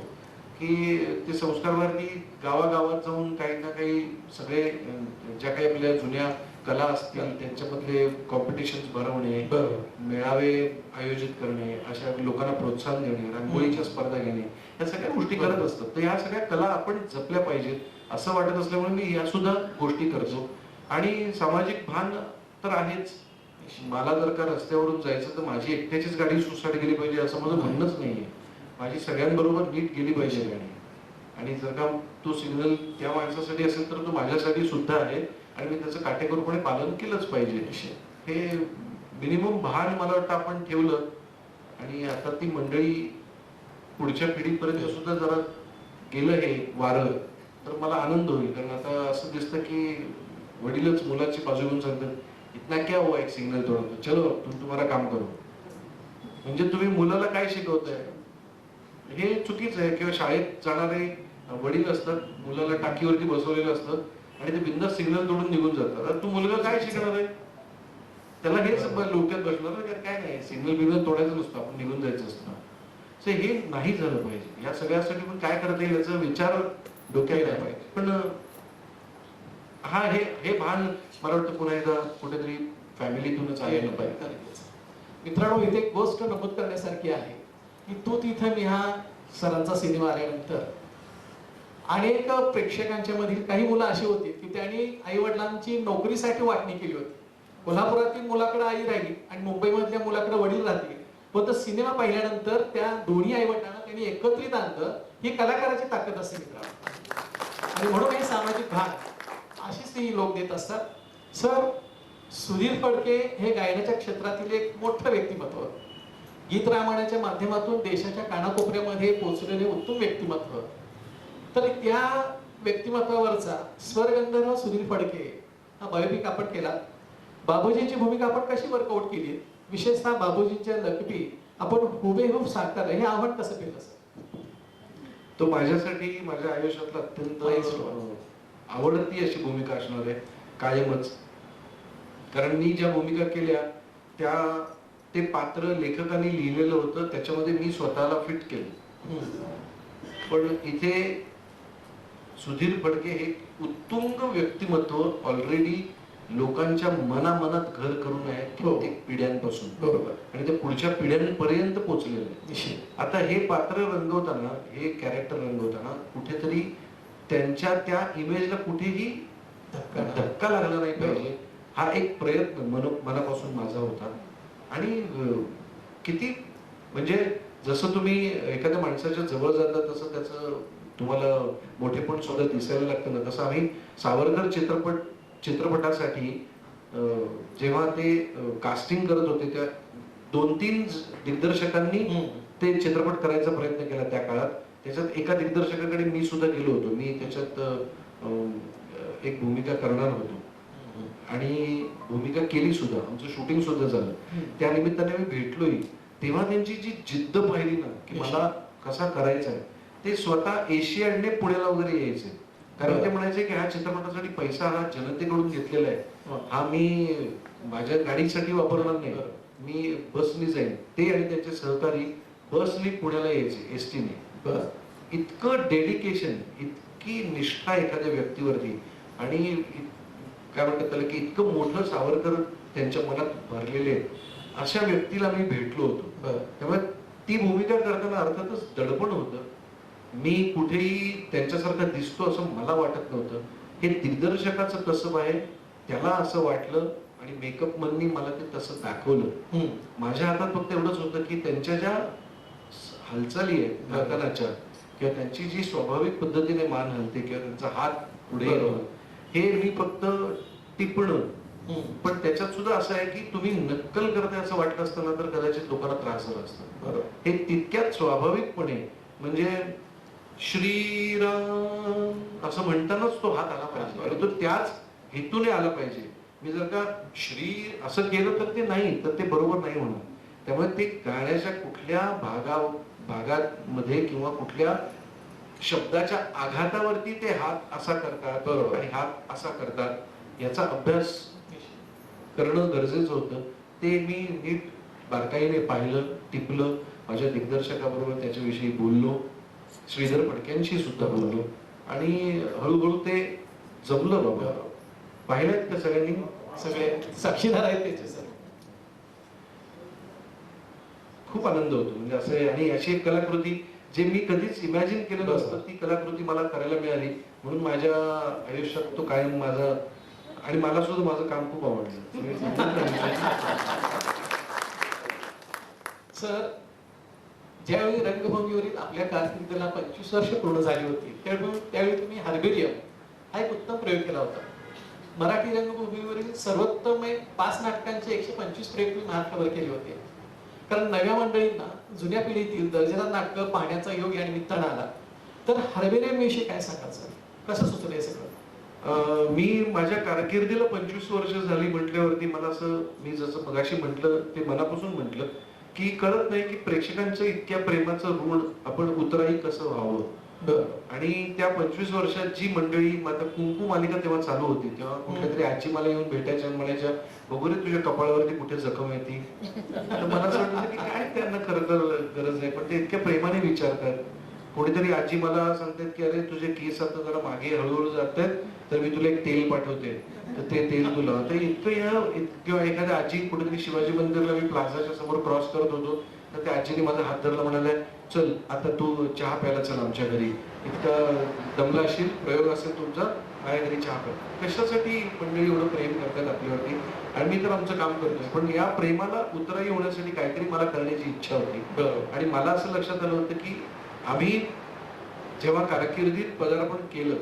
की ते संस्कार भारती गावागावात जाऊन काही ना काही सगळे ज्या काही आपल्या जुन्या कला असतील त्यांच्यामधले कॉम्पिटिशन्स भरवणे, मेळावे आयोजित करणे, अशा लोकांना प्रोत्साहन देणे, रांगोळीच्या स्पर्धा घेणे, या सगळ्या गोष्टी करत असतात. तर ह्या सगळ्या कला आपण जपल्या पाहिजेत असं वाटत असल्यामुळे मी या सुद्धा गोष्टी करतो. आणि सामाजिक भान तर आहेच. मला जर का रस्त्यावरून जायचं तर माझी एकट्याचीच गाडी सुसाट गेली पाहिजे असं माझं म्हणणंच नाहीये. माझी सगळ्यांबरोबर नीट गेली पाहिजे गाडी. आणि जर का तो सिग्नल त्या माणसासाठी असेल तर तो माझ्यासाठी सुद्धा आहे आणि मी त्याचं काटेकोरपणे पालन केलंच पाहिजे. हे मिनिमम भान मला वाटतं आपण ठेवलं आणि आता ती मंडळी पुढच्या पिढीपर्यंत सुद्धा जरा गेलं हे वारं, तर मला आनंद होईल. कारण आता असं दिसतं की वडीलच मुलाची बाजू घेऊन सांगतात, इतना क्या हुआ एक सिग्नल तोड़ा तो, चलो तुम्हारा काम करो. म्हणजे तुम्ही मुलाला काय शिकवताय हे चुकीचं आहे. किंवा शाळेत जाणारे वडील असतात, मुलाला टाकीवरती बसवलेलं असतं आणि ते बिंदास सिग्नल तोडून निघून जातात. तू मुलगा काय शिकणार आहे? त्याला हेच डोक्यात बसणार काय नाही, सिग्नल बिग्नल तोडायचं नसतं, आपण निघून जायचं असतं. हे नाही झालं पाहिजे. या सगळ्यासाठी पण काय करता येईल याचा विचार डोक्यात केलं आहे. पाहिजे. पण हा हे भान मला वाटतं पुन्हा एकदा कुठेतरी फॅमिलीतूनच आलेलं पाहिजे. नक्कीच. मित्रांनो, इथे एक गोष्ट नमूद करण्यासारखी आहे की तो तिथं मी हा सरांचा सिनेमा आल्यानंतर अनेक प्रेक्षकांच्या मधील काही मुलं अशी होती की त्यांनी आई वडिलांची नोकरीसाठी वाटणी केली होती. कोल्हापुरातील मुलाकडे आई राहिली आणि मुंबईमधल्या मुलाकडे वडील राहतील. पण तो सिनेमा पाहिल्यानंतर त्या दोन्ही आई वडिलांना त्यांनी एकत्रित आणलं. ही कलाकाराची ताकद असते मित्रांनो, आणि म्हणून हे सामाजिक भान अशीच ही लोक देत असतात. सर, सुधीर फडके हे गायनाच्या क्षेत्रातील एक मोठं व्यक्तिमत्व, गीत रामायणाच्या माध्यमातून देशाच्या कानाकोपऱ्यामध्ये पोहोचलेले उत्तम व्यक्तिमत्व. तर त्या व्यक्तिमत्वावरचा स्वरगंधर्व सुधीर फडके हा बायोपिक आपण केला. बाबूजींची भूमिका आपण कशी वर्कआउट केली, विशेषतः बाबूजींच्या लकबी आपण हुबेहूब साकारलं, हे आव्हान कसं केलं सर? तो माझ्यासाठी माझ्या आयुष्यातला अत्यंत आवडती अशी भूमिका असणार आहे कायमच. कारण मी ज्या भूमिका केल्या त्या ते पात्र लेखकाने लिहिलेलं होतं, त्याच्यामध्ये मी स्वतःला फिट केलं. पण इथे सुधीर फडके हे उत्तुंग व्यक्तिमत्व ऑलरेडी लोकांच्या मनामनात घर करून आहे कित्येक पिढ्यांपासून, बरोबर, आणि ते पुढच्या पिढ्यांपर्यंत पोहोचलेलं आहे. निश्चित. आता हे पात्र रंगवताना, हे कॅरेक्टर रंगवताना कुठेतरी त्यांच्या त्या इमेजला कुठेही धक्का लागला नाही पाहिजे, हा एक प्रयत्न मनापासून माझा होता. आणि किती म्हणजे जसं तुम्ही एखाद्या माणसाच्या जवळ जाता तसं त्याचं तुम्हाला मोठेपण सुद्धा दिसायला लागतं ना, तसं आम्ही सावरकर चित्रपटासाठी जेव्हा ते कास्टिंग करत होते, त्या 2-3 दिग्दर्शकांनी ते चित्रपट करायचा प्रयत्न केला त्या काळात. त्याच्यात एका दिग्दर्शकाकडे मी सुद्धा गेलो होतो. मी त्याच्यात एक भूमिका करणार होतो आणि भूमिका केली सुद्धा, आमचं शूटिंग सुद्धा झालं. त्या निमित्ताने मी भेटलोय. तेव्हा त्यांची जी जिद्द पाहिली ना की मला कसा करायचा आहे, ते स्वतः एशियाडने पुण्याला वगैरे यायचे. कारण ते म्हणायचे की ह्या चित्रपटासाठी पैसा हा जनतेकडून घेतलेला आहे, हा मी माझ्या गाडीसाठी वापरणार नाही, मी बसनी जाईन. ते आणि त्यांचे सहकारी बसनी पुण्याला यायचे, एसटीने. इतकं डेडिकेशन, इतकी निष्ठा एखाद्या व्यक्तीवरती, आणि काय म्हणतात त्याला की इतकं मोठं सावरकर त्यांच्या मनात भरलेले आहेत, अशा व्यक्तीला मी भेटलो होतो. त्यामुळे ती भूमिका करताना अर्थातच दडपण होतं. मी कुठेही त्यांच्यासारखा दिसतो असं मला वाटत नव्हतं. हे दिग्दर्शकाचं कसब आहे, त्याला असं वाटलं आणि मेकअप मननी मला ते तसं दाखवलं. माझ्या हातात फक्त एवढंच होतं की त्यांच्या ज्या हालचाली आहेत नर्तनाच्या, किंवा त्यांची जी स्वाभाविक पद्धतीने मान हलते किंवा त्यांचा हात पुढे येणं, हे मी फक्त टिपणं. पण त्याच्यात सुद्धा असं आहे की तुम्ही नक्कल करताय असं वाटलं असताना तर कदाचित लोकांना त्रास झाला असता. हे तितक्यात स्वाभाविकपणे, म्हणजे श्रीराम असं म्हणतानाच तो हात आला पाहिजे आणि तो त्याच हेतूने आला पाहिजे. मी जर का श्री असं केलं तर ते नाही, तर ते बरोबर नाही होणार. त्यामुळे ते गाण्याच्या कुठल्या भागामध्ये किंवा कुठल्या शब्दाच्या आघातावरती ते हात असा करतात आणि हात असा करतात, याचा अभ्यास करणं गरजेचं होतं. ते मी नीट बारकाईने पाहिलं, टिपलं, माझ्या दिग्दर्शकाबरोबर त्याच्याविषयी बोललो, श्रीधर फडक्यांशी सुद्धा बोललो, आणि हळूहळू ते जमलं. बाबा पाहिलं का सगळ्यांनी, सगळे साक्षीदार आहेत त्याचे सर. खूप आनंद होतो म्हणजे असं. आणि अशी एक कलाकृती जे मी कधीच इमॅजिन केलं नसतं, ती कलाकृती मला करायला मिळाली. म्हणून माझ्या आयुष्यात तो कायम माझा, आणि मला सुद्धा माझं काम खूप आवडलं. सर, ज्यावेळी रंगभूमीवरील आपल्या कारकिर्दीला 25 वर्ष पूर्ण झाली होती, त्यावेळी तुम्ही हार्बेरियम हा एक उत्तम प्रयोग केला होता. मराठी रंगभूमीवरील सर्वोत्तम 5 नाटकांचे 125 प्रयोग तुम्ही महाराष्ट्रावर केले होते. कारण नव्या मंडळींना जुन्या पिढीतील दर्जेदार नाटकं पाहण्याचा योग या निमित्तानं आला. तर हार्बेरियम विषयी काय सांगाल सर, कसं सुचलं हे सगळं? मी माझ्या कारकिर्दीला 25 वर्ष झाली म्हटल्यावरती मला असं, मी जसं मगाशी म्हटलं ते मनापासून म्हटलं की कळत नाही की प्रेक्षकांचं इतक्या प्रेमाचं ऋण आपण उतराई कसं व्हावं. आणि त्या 25 वर्षात जी मंडळी, माझा कुंकू मालिका तेव्हा चालू होती, तेव्हा कुठल्या तरी आजी मला येऊन भेटायच्या, म्हणायच्या बघू रे तुझ्या कपाळावरती कुठे जखम येते. तर मला असं वाटलं की काय त्यांना खरं तर गरज आहे, पण ते इतक्या प्रेमाने विचारतात. कोणीतरी आजी मला सांगतात की अरे तुझे केस आता जरा मागे हळूहळू जात आहेत, तर मी तुला एक तेल पाठवते, तर ते तेल तुला तर इतकं किंवा एखाद्या आजी कुठेतरी शिवाजी मंदिरला मी प्लाझाच्या समोर क्रॉस करत होतो, तर त्या आजीने माझा हात धरला, म्हणाले चल आता तू चहा प्यायला चल आमच्या घरी, इतका दमला असेल, प्रयोग असेल तुमचा, माझ्या घरी चहा प्या. कशासाठी मंडळी एवढं प्रेम करतात आपल्यावरती, आणि मी तर आमचं काम करतोय, पण या प्रेमाला उतराई होण्यासाठी काहीतरी मला करण्याची इच्छा होती. आणि मला असं लक्षात आलं होतं की आम्ही जेव्हा कारकिर्दीत पदार्पण केलं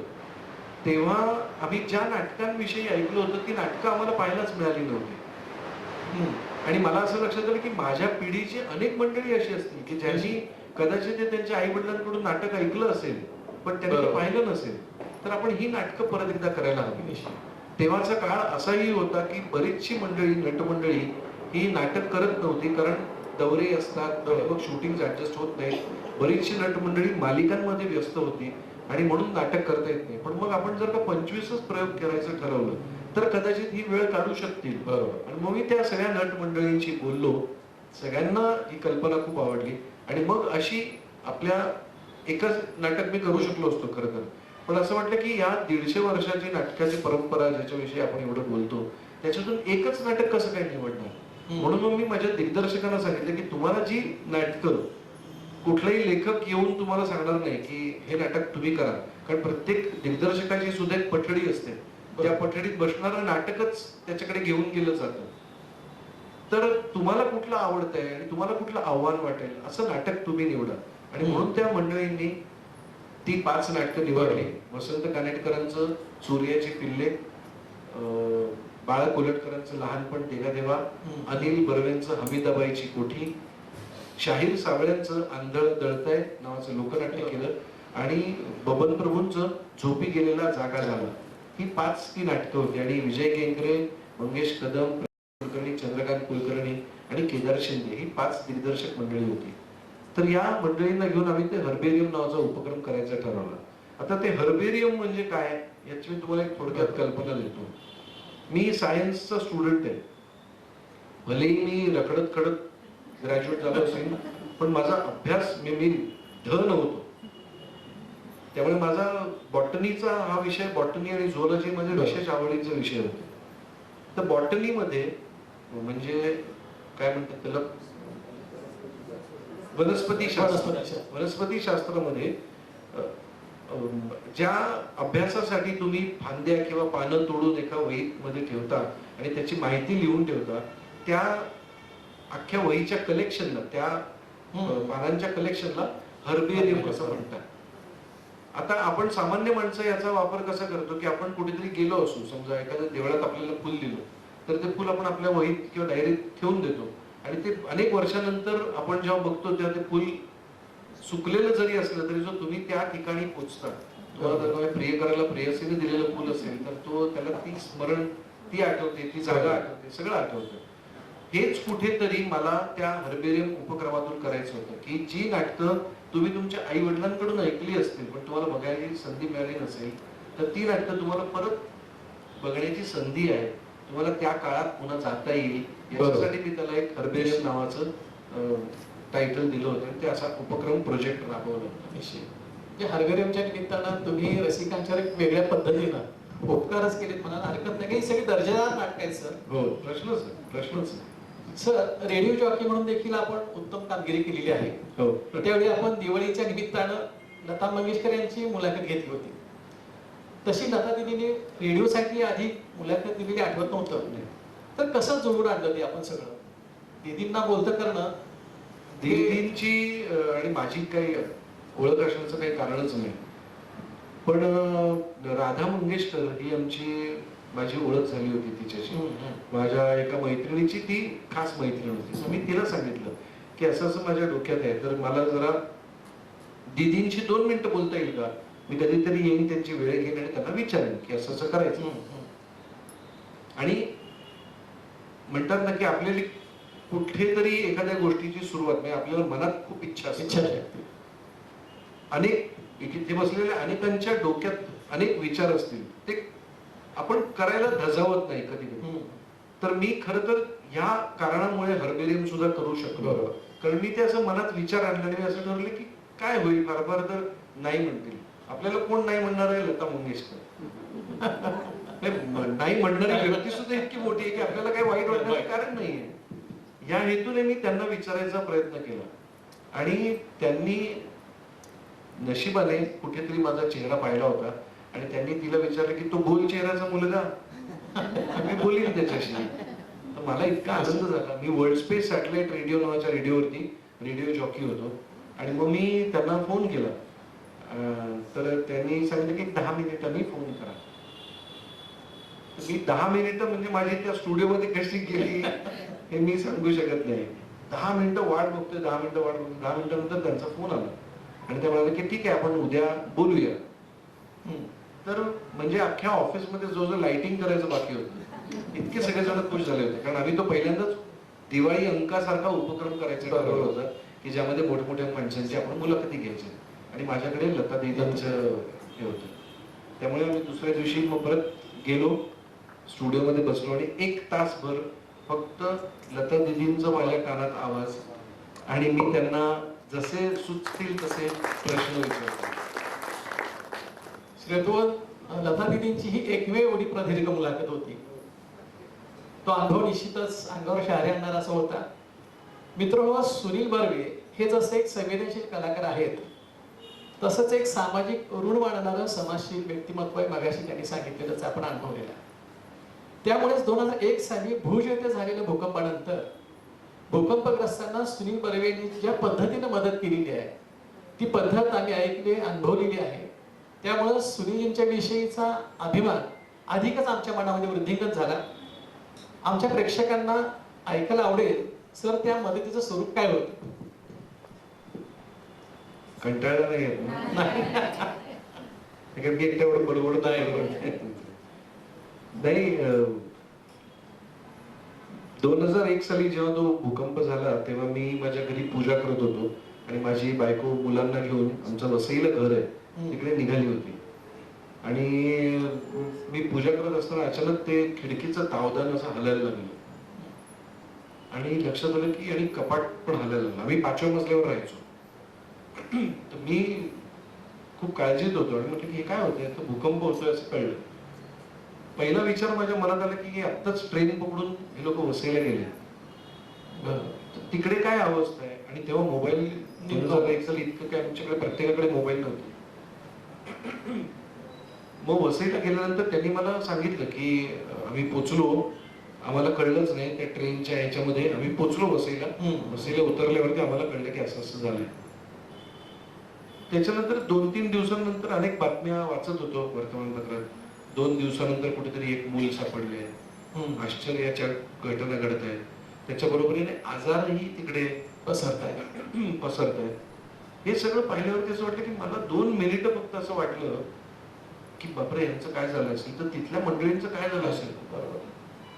तेव्हा आम्ही ज्या नाटकांविषयी ऐकलं होतं ती नाटकं आम्हाला पाहायलाच मिळाली नव्हती. आणि मला असं लक्षात आलं की माझ्या पिढीची अनेक मंडळी अशी असतील की ज्यांनी कदाचित ते त्यांच्या आई वडिलांकडून नाटक ऐकलं असेल पण त्यांनी ते पाहिलं नसेल, तर आपण ही नाटकं परत एकदा करायला हवी. तेव्हाचा काळ असाही होता की बरीचशी मंडळी, नटमंडळी ही नाटक करत नव्हती, कारण दौरे असतात, मग शूटिंग ऍडजस्ट होत नाही. बरीचशी नटमंडळी मालिकांमध्ये व्यस्त होती आणि म्हणून नाटक करता येत नाही. पण मग आपण जर का 25च प्रयोग करायचं ठरवलं तर कदाचित ही वेळ काढू शकतील. बरोबर. आणि मग मी त्या सगळ्या नट मंडळींशी बोललो, सगळ्यांना ही कल्पना खूप आवडली आणि मग अशी आपल्या एकच नाटक मी करू शकलो असतो खरं तर. पण असं वाटलं की या 150 वर्षाची नाटकाची परंपरा ज्याच्याविषयी आपण एवढं बोलतो त्याच्यातून एकच नाटक कसं काय निवडणार. म्हणून मग मी माझ्या दिग्दर्शकांना सांगितलं की तुम्हाला जी नाटकं कुठलाही लेखक येऊन तुम्हाला सांगणार नाही की हे नाटक तुम्ही करा, कारण प्रत्येक दिग्दर्शकाची सुद्धा एक पठडी असते, त्या पठडीत बसणारं नाटकच त्याच्याकडे घेऊन गेलं जातं. तर तुम्हाला कुठलं आवडतंय आणि तुम्हाला कुठलं आव्हान वाटेल असं नाटक तुम्ही निवडा. आणि म्हणून त्या मंडळींनी ती 5 नाटकं निवडली. वसंत कानेटकरांचं सूर्याची पिल्ले, बाळा कोलटकरांचं लहानपण तेव्हा देवा, अनिल बर्वेंचं हमीदाबाईची कोठी, शाहीर सावळ्यांचं आंधळ दळताय नावाचं लोकनाट्य केलं आणि बबन प्रभूंचं झोपी गेलेला जागा झाला. ही 5 ती नाटकं होती. आणि विजय केंकरे, मंगेश कदम, कुलकर्णी, चंद्रकांत कुलकर्णी आणि केदार शिंदे ही 5 दिग्दर्शक मंडळी होती. तर या मंडळींना घेऊन आम्ही ते हर्बेरियम नावाचा उपक्रम करायचा ठरवला. आता ते हर्बेरियम म्हणजे काय याची मी तुम्हाला एक थोडक्यात कल्पना देतो. मी सायन्सचा स्टुडंट आहे, भलेही मी रखडत खडत ग्रॅज्युएट झालो असेल, पण माझा अभ्यास मी ध नव्हतो. त्यामुळे माझा बॉटनीचा हा विषय, बॉटनी आणि झुऑलॉजी म्हणजे विशेष आवडीचे विषय होते. तर बॉटनीमध्ये म्हणजे काय म्हणतात त्याला, वनस्पती शास्त्रामध्ये ज्या अभ्यासासाठी तुम्ही फांद्या किंवा पानं तोडून एका वहीमध्ये ठेवता आणि त्याची माहिती लिहून ठेवता, त्या अख्ख्या वहीच्या कलेक्शनला, त्या पानांच्या कलेक्शनला हर्बेरियम असं म्हणतात. आता आपण सामान्य माणसं याचा वापर कसा करतो की आपण कुठेतरी गेलो असू, समजा एखाद्या देवळात आपल्याला फुल दिलं तर ते फुल आपण आपल्या वहीत किंवा डायरीत ठेवून देतो आणि ते अनेक वर्षानंतर आपण जेव्हा बघतो तेव्हा ते फुल सुकलेलं जरी असलं तरी जो तुम्ही त्या ठिकाणी पोचता, तुम्हाला प्रिय करायला प्रेयसीने दिलेलं फुल असेल तर तो त्याला ती स्मरण, ती आठवते, ती जागा आठवते, सगळं आठवतं. हेच कुठेतरी मला त्या हर्बेरियम उपक्रमातून करायचं होतं की जी नाटकं तुम्ही तुमच्या आई वडिलांकडून ऐकली असतील पण तुम्हाला बघायची संधी मिळाली नसेल, तर ती नाटकं तुम्हाला परत बघण्याची संधी आहे, तुम्हाला त्या काळात पुन्हा जाता येईल याच्यासाठी मी त्याला एक हर्बेरियम नावाचं टायटल दिलं होतं. ते असा उपक्रम प्रोजेक्ट राबवला होता. हर्बेरियमच्या निमित्तानं तुम्ही रसिकांच्या एक वेगळ्या पद्धतीनं उपकारच केलेत म्हणायला हरकत नाही. सगळी दर्जेदार नाटक आहेत सर. हो, प्रश्नच सर, रेडिओ जॉकी म्हणून देखील आपण उत्तम कामगिरी केलेली आहे. हो. त्यावेळी आपण दिवाळीच्या निमित्तानं लता मंगेशकर यांची मुलाखत घेतली होती. तशी लता दिदीने रेडिओसाठी आधी मुलाखत दिलेली आठवत नव्हतं, तर कसं जोडून आणलं ते आपण सगळं, दीदींना बोलतं करणं. दीदींची आणि माझी काही ओळख असण्याचं काही कारणच नाही, पण राधा मंगेशकर ही माझी ओळख झाली होती तिच्याशी. माझ्या एका मैत्रिणीची ती खास मैत्रीण होती. मी तिला सांगितलं की असं असं माझ्या डोक्यात आहे, तर मला जरा दीदींशी 2 मिनिटं बोलता येईल का, मी कधीतरी येईन, त्यांची वेळ घेईन आणि त्यांना विचारेन की असं असं करायचं. आणि म्हणतात ना की आपल्याला कुठेतरी एखाद्या गोष्टीची सुरुवात, म्हणजे आपल्याला मनात खूप इच्छा असते, अनेक इथे बसलेल्या अनेकांच्या डोक्यात अनेक विचार असतील, ते आपण करायला धजावत नाही कधी कधी. तर मी खर तर ह्या कारणामुळे हर्बेरियम सुद्धा करू शकलो, कारण मी ते असं मनात विचार आणले आणि असं ठरले की काय होईल, फार फार तर नाही म्हणतील. आपल्याला कोण नाही म्हणणार आहे? लता मंगेशकर. नाही म्हणणारी व्यक्ती सुद्धा इतकी मोठी आहे की आपल्याला काही वाईट वाटण्याचं कारण नाहीये. या हेतूने मी त्यांना विचारायचा प्रयत्न केला आणि त्यांनी नशिबाने कुठेतरी माझा चेहरा पाहिला होता आणि त्यांनी तिला विचारलं की तो गोल चेहऱ्याचा मुलगा. मी बोलीन त्याच्याशी. तर मला इतका आनंद झाला. मी वर्ल्ड स्पेस सॅटेलाइट रेडिओ नावाच्या रेडिओवरती रेडिओ जॉकी होतो आणि मग मी त्यांना फोन केला. तर त्यांनी सांगितलं की 10 मिनिटांनी फोन करा. मी 10 मिनिटं म्हणजे माझी त्या स्टुडिओमध्ये कशी गेली हे मी सांगू शकत नाही. 10 मिनिटं वाट बघतोय, 10 मिनिटं वाट बघतोय. 10 मिनिटानंतर त्यांचा फोन आला आणि ते म्हणाले की ठीक आहे आपण उद्या बोलूया. तर म्हणजे अख्ख्या ऑफिसमध्ये जो लाइटिंग करायचं बाकी होतं इतके सगळेजण खुश झाले होते. कारण आम्ही तो पहिल्यांदाच दिवाळी अंकासारखा उपक्रम करायचा ठरवलं होतं की ज्यामध्ये मोठमोठ्या माणसांची आपण मुलाखती घ्यायची आणि माझ्याकडे लता दीदींचं हे होतं. त्यामुळे आम्ही दुसऱ्या दिवशी मग परत गेलो, स्टुडिओमध्ये बसलो आणि 1 तासभर फक्त लता दीदींचा माझ्या कानात आवाज आणि मी त्यांना जसे सुचतील तसे प्रश्न विचारतो. श्रेतोवर लता दीदींची ही एकमेव एवढी प्रदीर्घ मुलाखत होती. तो अनुभव निश्चितच अंगावर शहारे आणणारा असा होता. मित्रांनो, सुनील बर्वे हे जसे एक संवेदनशील कलाकार आहेत तसंच एक सामाजिक ऋण मानणारं समाजशील व्यक्तिमत्व आहे. मगाशी त्यांनी सांगितलेलंच आपण अनुभवलेलं. त्यामुळेच 2001 साली भुज येथे झालेल्या भूकंपानंतर भूकंपग्रस्तांना सुनील बर्वेंनी ज्या पद्धतीने मदत केलेली आहे ती पद्धत आम्ही ऐकली अनुभवलेली आहे. त्यामुळे सुनीलजींच्या विषयीचा अभिमान अधिकच आमच्या मनामध्ये वृद्धिंगत झाला. आमच्या प्रेक्षकांना ऐकायला आवडेल सर त्या मदतीचं स्वरूप काय होतं? कंटाळला नाही येत ना? तेवढं बडबड नाही. 2001 साली जेव्हा तो भूकंप झाला तेव्हा मी माझ्या घरी पूजा करत होतो आणि माझी बायको मुलांना घेऊन आमचं वसईला घर आहे तिकडे निघाली होती आणि मी पूजा करत असताना अचानक ते खिडकीचं तावदान असं हलायला लागलं आणि लक्षात आलं की आणि कपाट पण हलायला लागलं. आम्ही 5व्या मजल्यावर राहायचो. तर मी खूप काळजीत होतो आणि म्हटलं की हे काय होतंय, तर भूकंप होतोय असं कळलं. पहिला विचार माझ्या मनात आला की आत्ताच ट्रेन पकडून हे लोक वसईला गेले, तिकडे काय अवस्था आहे. आणि तेव्हा मोबाईल 2001 साली इतकं काय आमच्याकडे प्रत्येकाकडे मोबाईल नव्हते. मग वसईला गेल्यानंतर त्यांनी मला सांगितलं की आम्ही पोचलो, आम्हाला कळलंच नाही त्या ट्रेनच्या ह्याच्यामध्ये आम्ही पोचलो वसईला. वसईला उतरल्यावरती आम्हाला कळलं की असं असं झालंय. त्याच्यानंतर 2-3 दिवसांनंतर अनेक बातम्या वाचत होतो वर्तमानपत्रात. 2 दिवसानंतर कुठेतरी एक मूल सापडले, आश्चर्याच्या घटना घडत आहेत, त्याच्या बरोबरीने आजारही तिकडे पसरत आहेत. हे सगळं पाहिल्यावरती असं वाटलं की मला 2 मिनिटं फक्त असं वाटलं की बापरे यांचं काय झालं असेल, तर तिथल्या मंडळींचं काय झालं असेल,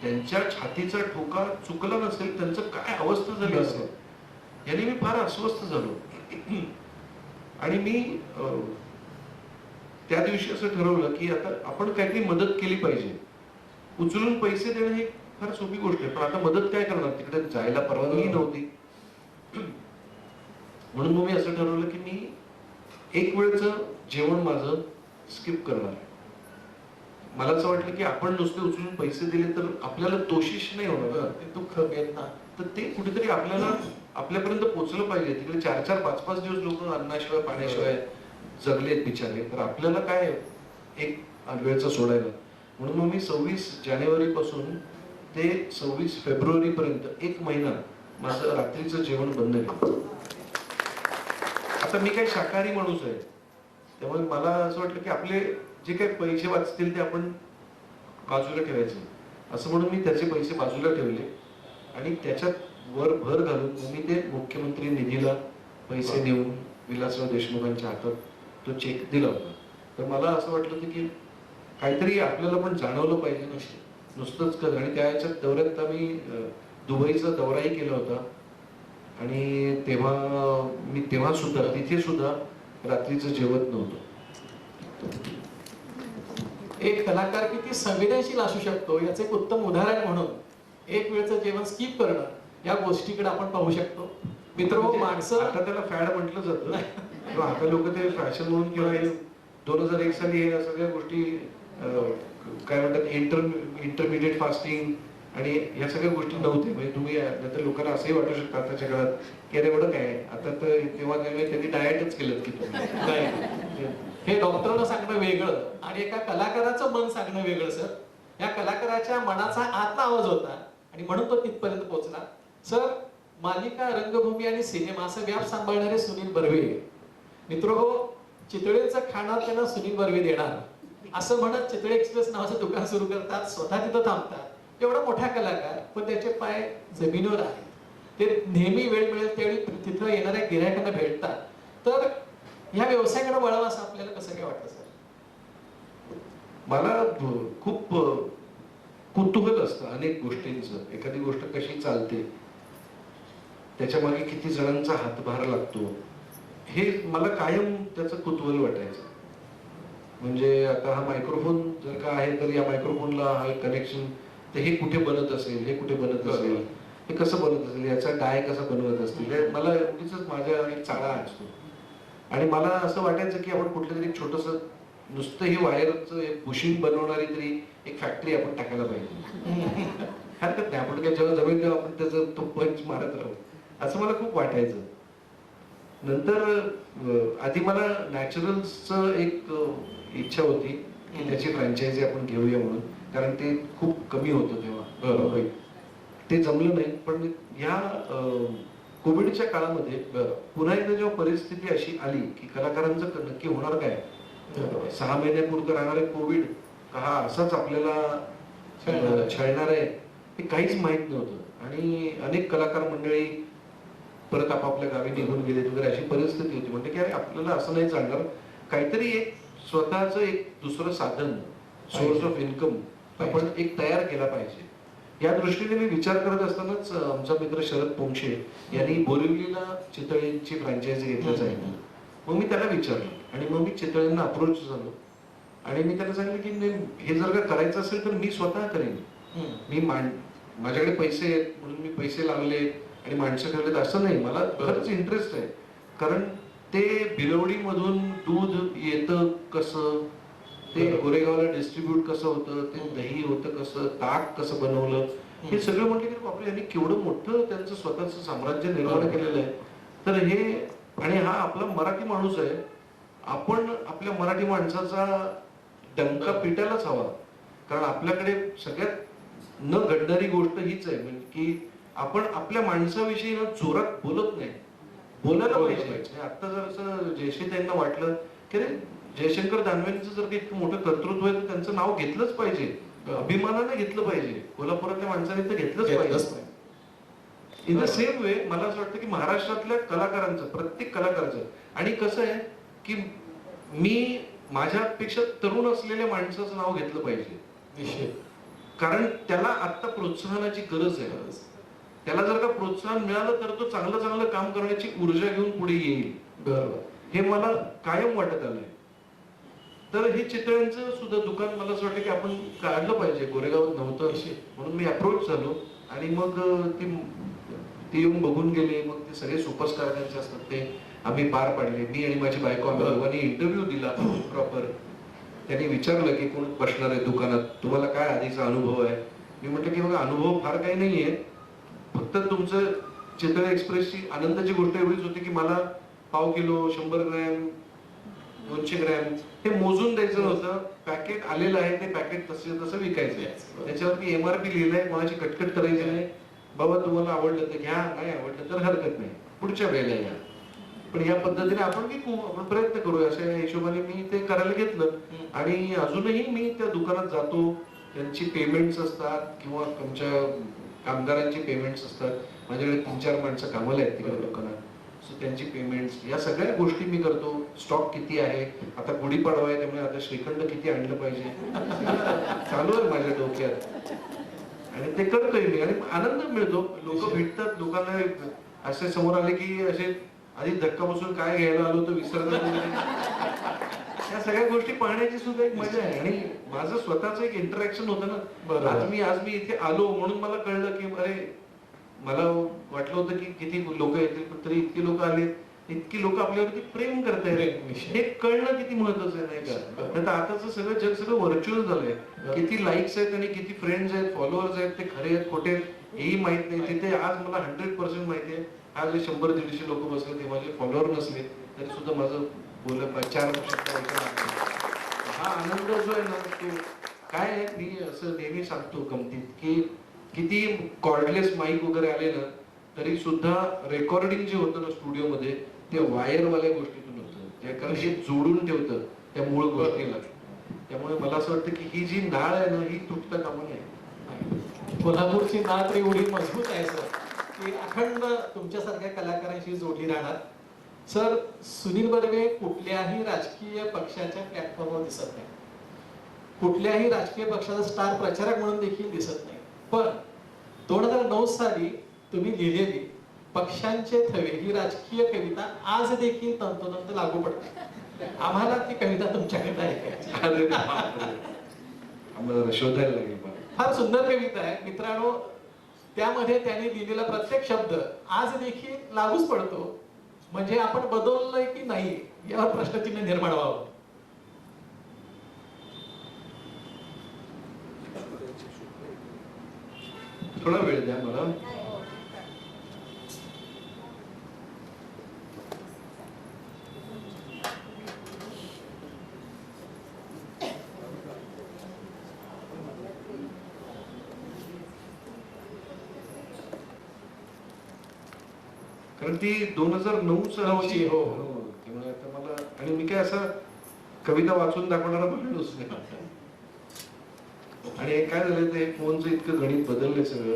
त्यांच्या छातीचा ठोका चुकला नसेल, त्यांचं काय अवस्था झाली असेल, याने मी फार अस्वस्थ झालो. आणि मी त्या दिवशी असं ठरवलं की आता आपण काहीतरी मदत केली पाहिजे. उचलून पैसे देणं ही फार सोपी गोष्ट आहे, पण आता मदत काय करणार, तिकडे जायला परवानगी नव्हती. म्हणून मग मी असं ठरवलं की मी एक वेळचं जेवण माझं स्किप करणार. मला असं वाटलं की आपण नुसते उचलून पैसे दिले तर आपल्याला दोषीश नाही होणार, ते दुःख वेदना, तर ते कुठेतरी आपल्याला आपल्यापर्यंत पोहोचलं पाहिजे. तिकडे 4-4, 5-5 दिवस लोक अन्नाशिवाय पाण्याशिवाय जगलेत बिचारे, तर आपल्याला काय एक वेळचं सोडायला. म्हणून मग मी 26 जानेवारी पासून ते 26 फेब्रुवारी पर्यंत 1 महिना माझं रात्रीचं जेवण बंद केलं. आता मी काही शाकाहारी माणूस आहे, त्यामुळे मला असं वाटलं की आपले जे काही पैसे वाचतील ते आपण बाजूला ठेवायचे, असं म्हणून मी त्याचे पैसे बाजूला ठेवले आणि त्याच्यात वर भर घालून मी ते मुख्यमंत्री निधीला पैसे नेऊन विलासराव देशमुखांच्या हातात तो चेक दिला होता. तर मला असं वाटलं होतं की काहीतरी आपल्याला पण जाणवलं पाहिजे, नुसतंच कर. आणि त्या याच्यात दौऱ्यात आम्ही दुबईचा दौराही केला होता आणि तेव्हा सुद्धा तिथे सुद्धा रात्रीचं जेवत नव्हतं. एक कलाकार किती संवेदनशील असू शकतो याचं एक उत्तम उदाहरण म्हणून एक वेळचं जेवण स्किप करणं या गोष्टीकडे आपण पाहू शकतो. मित्र, माणसं आता त्याला फॅड म्हटलं जातं. किंवा आता लोक ते फॅशन म्हणून किंवा 2001 साली या सगळ्या गोष्टी काय म्हणतात इंटरमिडिएट फास्टिंग आणि ह्या सगळ्या गोष्टी नव्हत्या. म्हणजे तुम्ही नंतर लोकांना असंही वाटू शकतं आताच्या काळात की अरे एवढं काय आता तर तेव्हा त्यांनी डाएटच केलं की तुम्ही नाही, हे डॉक्टरनं सांगणं वेगळं आणि एका कलाकाराचं मन सांगणं वेगळं सर. या कलाकाराच्या मनाचा आतला आवाज होता आणि म्हणून तो तिथपर्यंत पोहोचला. सर, मालिका, रंगभूमी आणि सिनेमा असं व्याप सांभाळणारे सुनील बर्वे मित्रहो, चितळेचं खाणं त्यांना सुनील बर्वे देणार असं म्हणत चितळे एक्सप्रेस नावाचं दुकान सुरू करतात, स्वतः तिथं थांबतात. एवढा मोठा कलाकार पण त्याचे पाय जमिनीवर आहेत. ते नेहमी वेळ मिळेल त्यावेळी तिथं येणाऱ्या गिरायकांना भेटतात. तर ह्या व्यवसायाकडे वळावं असं आपल्याला कसं काय वाटतं सर? मला खूप कुतूहल असतं अनेक गोष्टींचं. एखादी गोष्ट कशी चालते, त्याच्या मागे किती जणांचा हातभार लागतो, हे मला कायम त्याचं कुतूहल वाटायचं. म्हणजे आता हा मायक्रोफोन जर का आहे तर या मायक्रोफोनला हा कनेक्शन, तर हे कुठे बनत असेल, हे कुठे बनत असेल, हे कसं बनत असेल, याचा डाय कसा बनवत असतील, हे मला उगीच माझ्या एक चाळा असतो. आणि मला असं वाटायचं की आपण कुठलं तरी छोटस नुसतं हे वायरचं एक बुशिंग बनवणारी तरी एक फॅक्टरी आपण टाकायला पाहिजे. हरकत नाही, आपण काय जेव्हा जमेल तेव्हा आपण त्याचं तो पंच मारत राहू, असं मला खूप वाटायचं. नंतर आधी मला नॅचरल्सचं एक इच्छा होती की त्याची फ्रँचायझी आपण घेऊया म्हणून, कारण ते खूप कमी होतं तेव्हा. ते जमलं नाही. पण या कोविडच्या काळामध्ये पुन्हा एकदा जेव्हा परिस्थिती अशी आली की कलाकारांचं नक्की होणार काय, 6 महिन्यापुरतं राहणारे कोविड का हा असाच आपल्याला छळणार आहे, हे काहीच माहित नव्हतं. आणि अनेक कलाकार मंडळी परत आपापल्या गावी निघून गेले वगैरे अशी परिस्थिती होती. म्हणजे की अरे आपल्याला असं नाही चालणार, काहीतरी एक स्वतःचं एक दुसरं साधन, सोर्स ऑफ इन्कम आपण एक तयार केला पाहिजे. या दृष्टीने मी विचार करत असतानाच आमचा मित्र शरद पोंक्षे यांनी बोरिवलीला चितळेंची फ्रँचायझी घेतलं जाईल. मग मी त्याला विचारलं आणि मग मी चितळेंना अप्रोच झालो आणि मी त्याला सांगितलं की हे जर का करायचं असेल तर मी स्वतः करेन. मी माझ्याकडे पैसे आहेत म्हणून मी पैसे लावले आणि माणसं ठेवलेत असं नाही, मला खरंच इंटरेस्ट आहे. कारण ते भिलवडी मधून दूध येतं कसं, ते गोरेगावला डिस्ट्रीब्यूट कसं होतं, ते दही होतं कसं, ताक कसं बनवलं, हे सगळं म्हटलं की बापरे यांनी केवढं मोठं त्यांचं स्वतःचं साम्राज्य निर्माण केलेलं आहे. तर हे, आणि हा आपला मराठी माणूस आहे, आपण आपल्या मराठी माणसाचा डंका पिटायलाच हवा. कारण आपल्याकडे सगळ्यात न घडणारी गोष्ट हीच आहे म्हणजे की आपण आपल्या माणसाविषयी ना जोरात बोलत नाही, बोलायला पाहिजे. आता जर असं जयश्री त्यांना वाटलं की रे जयशंकर दानवेंचं जर इतकं मोठं कर्तृत्व आहे तर त्यांचं नाव घेतलंच पाहिजे, अभिमानाने घेतलं पाहिजे, कोल्हापुरातल्या माणसाने तर घेतलंच पाहिजे. इन द सेम वे मला असं वाटतं की महाराष्ट्रातल्या कलाकारांचं, प्रत्येक कलाकाराचं, आणि कसं आहे की मी माझ्यापेक्षा तरुण असलेल्या माणसाचं नाव घेतलं पाहिजे. कारण त्याला आता प्रोत्साहनाची गरज आहे. त्याला जर का प्रोत्साहन मिळालं तर तो चांगलं चांगलं काम करण्याची ऊर्जा घेऊन पुढे येईल. बरोबर, हे मला कायम वाटत आलंय. तर हे चितळ्यांचं सुद्धा दुकान मला असं वाटतं की आपण काढलं पाहिजे. गोरेगावात नव्हतं म्हणून मी अप्रोच झालो आणि मग ते येऊन बघून गेले. मग ते सगळे सुपरस्टार त्यांचे असतात ते आम्ही पार पाडले. मी आणि माझी बायको आम्ही दोघांनी इंटरव्ह्यू दिला प्रॉपर. त्यांनी विचारलं की कोण बसणार आहे दुकानात, तुम्हाला काय आधीचा अनुभव आहे. मी म्हटलं की बघा अनुभव फार काही नाहीये, फक्त तुमचं चितळे एक्सप्रेसची आनंदाची गोष्ट एवढीच होती की मला पाव किलो, 100 ग्रॅम, 200 ग्रॅम हे मोजून द्यायचं होतं. पॅकेट आलेलं आहे ते पॅकेट तसं विकायचं. त्याच्यावरती MRP लिहिलंय, कोणाची कटकट करायची नाही. बाबा तुम्हाला आवडलं तर घ्या, नाही आवडलं तर हरकत नाही, पुढच्या वेळेला या. पण या पद्धतीने आपण विकू, आपण प्रयत्न करू अशा हिशोबाने मी ते करायला घेतलं. आणि अजूनही मी त्या दुकानात जातो, त्यांची पेमेंट्स असतात किंवा तुमच्या कामगारांची पेमेंट्स असतात. माझ्याकडे 3-4 माणसं कामाला आहेत तिकडे दुकानात, सो त्यांची पेमेंट्स, या सगळ्या गोष्टी मी करतो. स्टॉक किती आहे, आता गुढीपाडवा आहे त्यामुळे आता श्रीखंड किती आणलं पाहिजे चालू आहे माझ्या डोक्यात आणि ते करतोय मी आणि आनंद मिळतो. लोक भेटतात, लोकांना असे समोर आले की असे आधी धक्का बसून काय घ्यायला आलो तर विसरतात. या सगळ्या गोष्टी पाहण्याची सुद्धा एक मजा आहे आणि माझं स्वतःच एक इंटरॅक्शन होतं ना. आज मी इथे आलो म्हणून मला कळलं की अरे मला वाटलं होतं की किती लोक येतील, पण तरी इतके लोक आले इतकी लोक आपल्यावरती प्रेम करतायत, प्रेम. हे कळणं किती महत्वाचं आहे नाही का? नाही तर आताच सगळं जग सगळं व्हर्च्युअल झालंय. किती लाईक्स आहेत आणि किती फ्रेंड्स आहेत, फॉलोअर्स आहेत, ते खरे आहेत खोटे आहेत हेही माहित नाही. तिथे आज मला 100% माहिती आहे, आज 100-150 लोक बसले, ते माझे फॉलोअर नसले तरी सुद्धा माझं बोलत 4 हा आनंद जो आहे ना, तो काय आहे, मी असं नेहमी सांगतो गमतीत की किती कॉर्डलेस माईक वगैरे आले ना तरी सुद्धा रेकॉर्डिंग जे होतं ना स्टुडिओमध्ये ते वायरवाल्या गोष्टीतून होतं, कारण हे जोडून ठेवतं त्या मूळ गोष्टीला. त्यामुळे मला असं वाटतं की ही जी नाळ आहे ना, ही तुटता कामा नये. कोल्हापूरची नाळ तर एवढी मजबूत आहे सर की अखंड तुमच्यासारख्या कलाकारांशी जोडली राहणार. सर, सुनील बर्वे कुठल्याही राजकीय पक्षाच्या प्लॅटफॉर्मवर दिसत नाही, कुठल्याही राजकीय पक्षाचा स्टार प्रचारक म्हणून देखील दिसत नाही. पण 2009 साली तुम्ही लिहिलेली पक्षांचे थवे ही राजकीय कविता आज देखील तंतोतंत लागू पडते. आम्हाला ती कविता तुमच्याकडे ऐकायची. अरे बापरे. आम्हाला शोधायला लागेल. फार सुंदर कविता आहे मित्रांनो. त्यामध्ये त्याने लिहिलेला प्रत्येक शब्द आज देखील लागूच पडतो. म्हणजे आपण बदललोय की नाही यावर प्रश्नचिन्ह निर्माण व्हावं. थोडा वेळ द्या मला. कारण ती 2009 सालची. हो. त्यामुळे आता मला, आणि मी काय असं कविता वाचून दाखवणारा माणूस नाही. आणि हे काय झालं, ते फोनचं इतकं गणित बदललंय सगळं.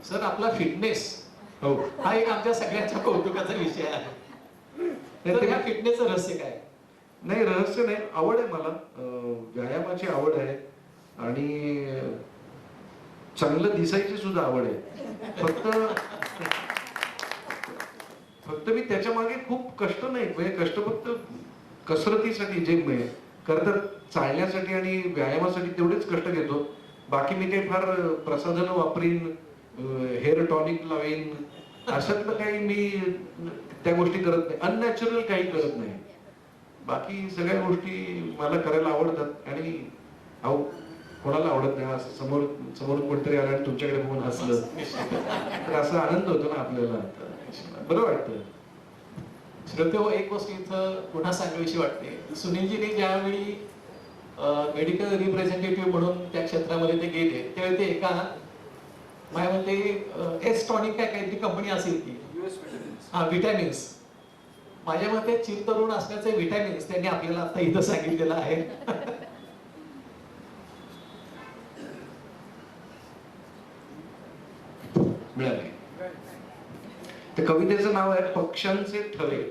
सर, आपला फिटनेस हो हा एक आमच्या सगळ्यांच्या कौतुकाचा विषय आहे. तर ह्या फिटनेसचं रहस्य काय? नाही, रहस्य नाही, आवड आहे मला. व्यायामाची आवड आहे आणि चांगलं दिसायची सुद्धा आवड आहे. फक्त मी त्याच्या मागे खूप कष्ट नाही, म्हणजे कष्ट फक्त कसरतीसाठी जे करतात, चालण्यासाठी आणि व्यायामासाठी तेवढेच कष्ट घेतो. बाकी मी काही फार प्रसाधनं वापरीन, हेअर टॉनिक लावेन, अशातलं काही मी त्या गोष्टी करत नाही. अननॅचरल काही करत नाही. बाकी सगळ्या गोष्टी मला करायला आवडतात. आणि अहो, कोणाला आवडत नाही? असं समोरून कोणतरी आलं आणि तुमच्याकडे बघून हसलं तर असा आनंद होतो ना आपल्याला, बरं वाटतं. श्रोतेहो, एक गोष्ट इथं पुन्हा सांगावीशी वाटते. सुनीलजीने ज्यावेळी मेडिकल रिप्रेझेंटेटिव्ह म्हणून त्या क्षेत्रामध्ये ते गेले, त्यावेळी ते एका माझ्या मते एस टॉनिक काय काहीतरी कंपनी असेल ती, हा, विटॅमिन्स. माझ्या मते चिरतरुण असण्याचे विटॅमिन्स त्यांनी आपल्याला आता इथं सांगितलेलं आहे. मिळाले. त्या कवितेचं नाव आहे पक्ष्यांचे थवे.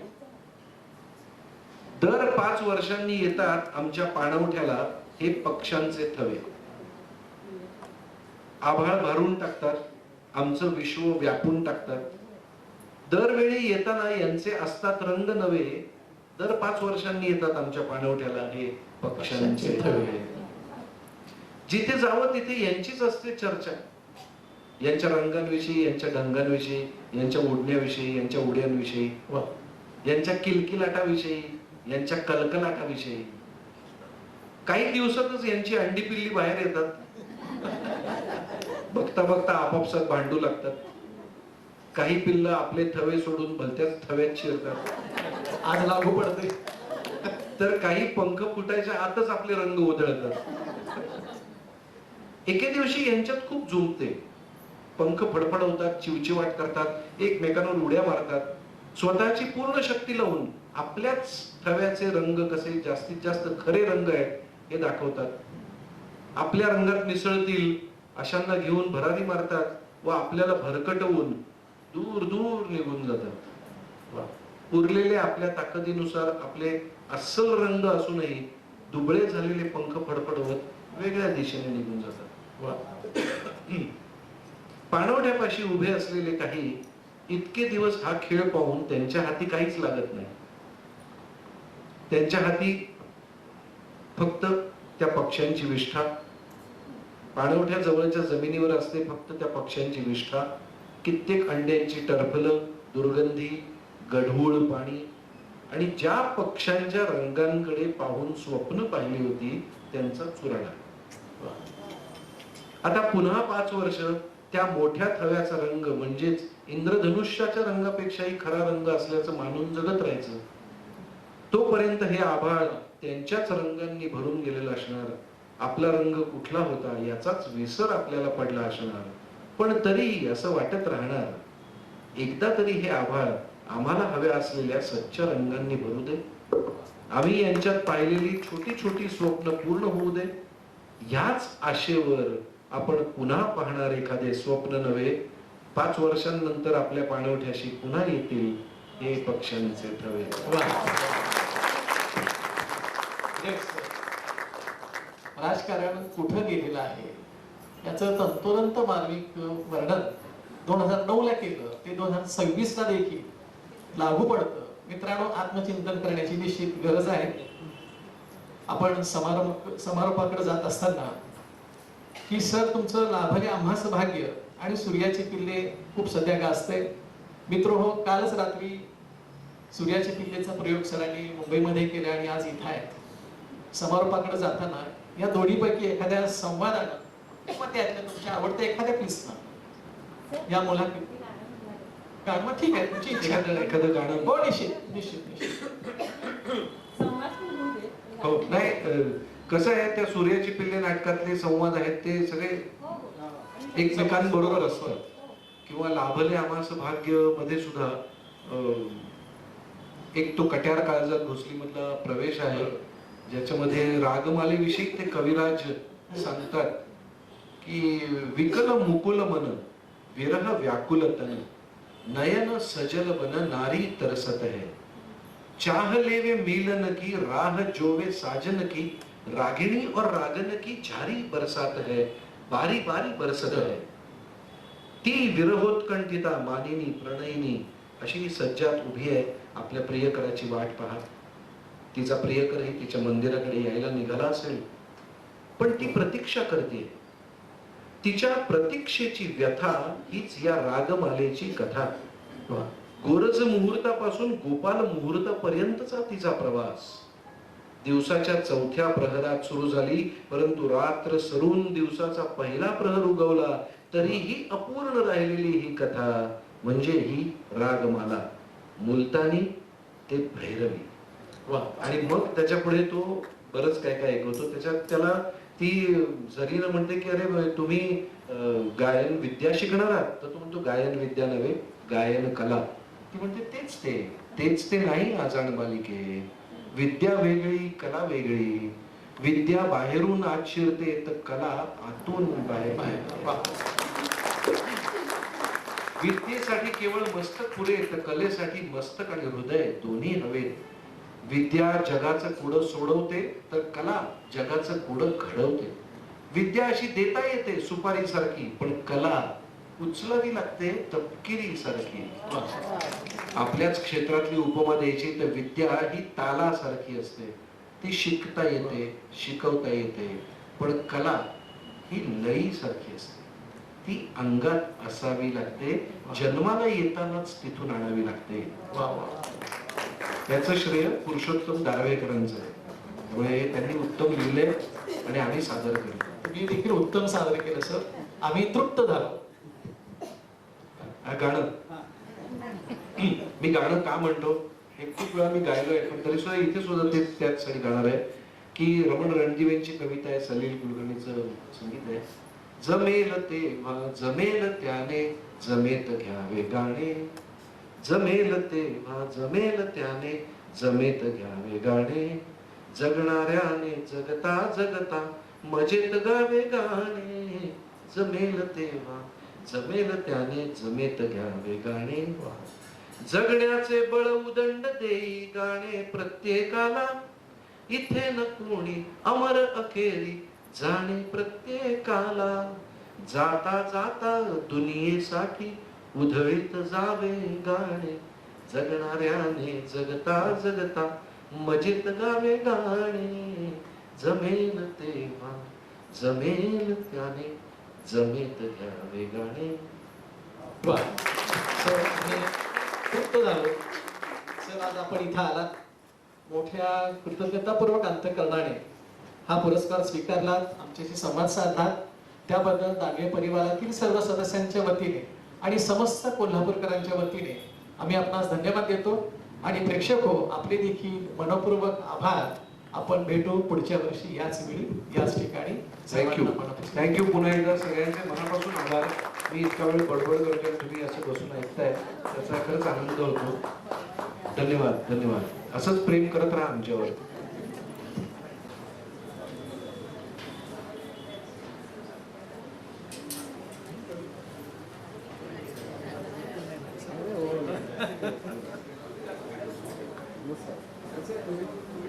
दर 5 वर्षांनी येतात आमच्या पाणवठ्याला हे पक्ष्यांचे थवे. आभाळ भरून टाकतात, आमचं विश्व व्यापून टाकतात. दरवेळी येताना यांचे असतात रंग नवे. दर 5 वर्षांनी येतात आमच्या पाणवठ्याला हे पक्ष्यांचे थवे. जिथे जावं तिथे यांचीच असते चर्चा. यांच्या रंगांविषयी, यांच्या ढंगांविषयी, यांच्या उडण्याविषयी, यांच्या उड्यांविषयी, यांच्या किलकिलाटाविषयी, यांच्या कलकलाटाविषयी. काही दिवसातच यांची अंडी पिल्ली बाहेर येतात. बघता बघता आपापसात भांडू लागतात. काही पिल्ल आपले थवे सोडून भलत्याच थव्यात शिरतात. आज लागू पडते. तर काही पंख फुटायच्या आतच आपले रंग उधळतात. एके दिवशी यांच्यात खूप जुंपते. पंख फडफडवतात, चिवचिवाट करतात, एकमेकांवर उड्या मारतात. स्वतःची पूर्ण शक्ती लावून आपल्याच थव्याचे रंग कसे जास्तीत जास्त खरे रंग आहेत हे दाखवतात. आपल्या रंगात मिसळतील अशांना घेऊन भरारी मारतात व आपल्याला भरकटवून दूर दूर निघून जातात. उरलेले आपल्या ताकदीनुसार आपले अस्सल रंग असूनही दुबळे झालेले पंख फडफडवत वेगळ्या दिशेने निघून जातात. पाणवठ्यापाशी उभे असलेले काही इतके दिवस हा खेळ पाहून त्यांच्या हाती काहीच लागत नाही. त्यांच्या हाती फक्त त्या पक्ष्यांची विष्ठा, पाणवठ्या जवळच्या जमिनीवर असते फक्त त्या पक्ष्यांची विष्ठा, कित्येक अंड्यांची टरफलं, दुर्गंधी, गढूळ पाणी. आणि ज्या पक्ष्यांच्या रंगांकडे पाहून स्वप्न पाहिली होती त्यांचा चुराडा. आता पुन्हा 5 वर्ष त्या मोठ्या थव्याचा रंग म्हणजेच इंद्रधनुष्याच्या रंगापेक्षाही खरा रंग असल्याचं मानून जगत राहायचं. तोपर्यंत हे आभाळ त्यांच्याच रंगांनी भरून गेलेलं असणार. आपला रंग कुठला होता याचाच विसर आपल्याला पडला असणार. पण तरी असं वाटत राहणार, एकदा तरी हे आभाळ आम्हाला हव्या असलेल्या सच्च्या रंगांनी भरू दे. आम्ही यांच्यात पाहिलेली छोटी छोटी स्वप्न पूर्ण होऊ दे. याच आशेवर आपण पुन्हा पाहणार एखादे स्वप्न नव्हे. 5 वर्षांनंतर आपल्या पाणवठ्याशी पुन्हा येतील हे पक्ष्यांचे थवे. राजकारण कुठं गेलेलं आहे याचं तंतोतंत मार्मिक वर्णन 2009 ला केलं ते 2026 ला देखील लागू पडतं. मित्रांनो, आत्मचिंतन करण्याची निश्चित गरज आहे. आपण समारोपाकडे जात असताना की सर तुमचं लाभले आम्हास भाग्य आणि सूर्याची पिल्ले खूप सध्या गाजते. मित्र हो, कालच रात्री सूर्याच्या पिल्लेचा प्रयोग सरांनी मुंबईमध्ये केला आणि आज इथं आहेत. समारोपाकडे जाताना या दोन्हीपैकी एखाद्या संवादानं किंवा त्यातल्या तुमच्या आवडत्या एखाद्या पीसनं या मुलाखतीत गाणं, ठीक आहे तुमची इच्छा, एखादं गाणं. हो निश्चित निश्चित निश्चित. हो, नाही कसं आहे, त्या सूर्याची पिल्ले नाटकातले संवाद आहेत ते सगळे एकमेकांबरोबर असतात. किंवा लाभले आम्हास भाग्य मध्ये सुद्धा एक तो कट्यार काळजात घुसली मधला प्रवेश आहे, ज्याच्यामध्ये रागमालेविषयी ते कविराज सांगतात की विकल मुकुल मन विरह व्याकुल तन नयन सजल बन नारी तरसत है चाह लेवे मिलन की राह जोवे साजन की रागिणी और रागन की झारी बरसात है बारी बारी बरसत है. ती विरहोत्कंठिता मानिनी प्रणयिनी अशी सज्जात उभी आहे आपल्या प्रियकराची वाट पाहत. तिचा प्रियकरही तिच्या मंदिराकडे यायला निघाला असेल, पण ती प्रतीक्षा करते. तिच्या प्रतीक्षेची व्यथा हीच या रागमालेची कथा. गोरज मुहूर्तापासून गोपाल मुहूर्तापर्यंतचा तिचा प्रवास. दिवसाच्या 4थ्या प्रहरात सुरू झाली, परंतु रात्र सरून दिवसाचा पहिला प्रहर उगवला तरीही अपूर्ण राहिलेली ही कथा म्हणजे ही रागमाला. मुलतानी ते भैरवी. आणि मग त्याच्या पुढे तो बरंच काय काय ऐकवतो. त्याच्यात त्याला ती जरीनं म्हणते की अरे तुम्ही गायन विद्या शिकणार आहात, तर तो म्हणतो गायन विद्या नव्हे, गायन कला. ती म्हणते तेच ते नाही आजाण बालिके. विद्या वेगळी, कला वेगळी. विद्या बाहेरून आत शिरते तर कला आतून बाहेर. विद्येसाठी केवळ मस्तक पुरे, तर कलेसाठी मस्तक आणि हृदय दोन्ही हवेत. विद्या जगाचं कुडं सोडवते तर कला जगाचं कुडं घडवते. विद्या अशी देता येते सुपारी सारखी, पण कला उचलावी लागते तपकिरी सारखी. आपल्याच क्षेत्रातली उपमा द्यायची तर विद्या ही तालासारखी असते. ती शिकता येते, शिकवता येते, पण कला ही लई सारखी असते. ती अंगात असावी लागते, जन्माला येतानाच तिथून आणावी लागते. त्याचं श्रेय पुरुषोत्तम दारव्हेकरांचं आहे. त्यामुळे त्यांनी उत्तम लिहिले आणि आम्ही सादर केलं. तुम्ही देखील उत्तम सादर केलं सर, आम्ही तृप्त झालो. गाणं मी गाणं का म्हणतो हे खूप वेळा मी गायलोय, पण तरी सुद्धा इथे सुद्धा ते त्याचसाठी गाणार आहे की रमण रणदिवेंची कविता आहे, सलील कुलकर्णीचं संगीत आहे. जमेल तेव्हा जमेल त्याने जमेत घ्यावे गाणे, जमेल तेव्हा जमेल त्याने जमेत घ्यावे गाणे, जगणाऱ्याने जगता जगता मजेत गावे गाणे, जमेल तेव्हा जमेल त्याने जमेत घ्यावे गाणे. जगण्याचे बळ उदंड देई गाणे प्रत्येकाला, इथे न कोणी अमर अखेरी जाणे प्रत्येकाला. जाता जाता दुनियेसाठी उधळीत जावे गाणे, जगणाऱ्याने जगता जगता मजेत गावे गाणे, जमेल तेव्हा जमेल त्याने जमेत घ्यावे गाणे. वा. सर आम्ही तृप्त झालो. सर आज आपण इथं आलात, मोठ्या कृतज्ञतापूर्वक अंतःकरणाने हा पुरस्कार स्वीकारलात, आमच्याशी संवाद साधलात, त्याबद्दल दानवे परिवारातील सर्व सदस्यांच्या वतीने आणि समस्त कोल्हापूरकरांच्या वतीने आम्ही आपणास धन्यवाद देतो. आणि प्रेक्षक हो, आपले देखील मनपूर्वक आभार. आपण भेटू पुढच्या वर्षी याच वेळी याच ठिकाणी. थँक्यू. सर्वांना मनापासून थँक्यू पुन्हा एकदा सगळ्यांचे मनापासून आभार. मी इतका वेळ बडबड करतोय, तुम्ही असं बसून ऐकताय, त्याचा खरंच आनंद होतो. धन्यवाद. धन्यवाद. असंच प्रेम करत राहा आमच्यावर. Yes, sir.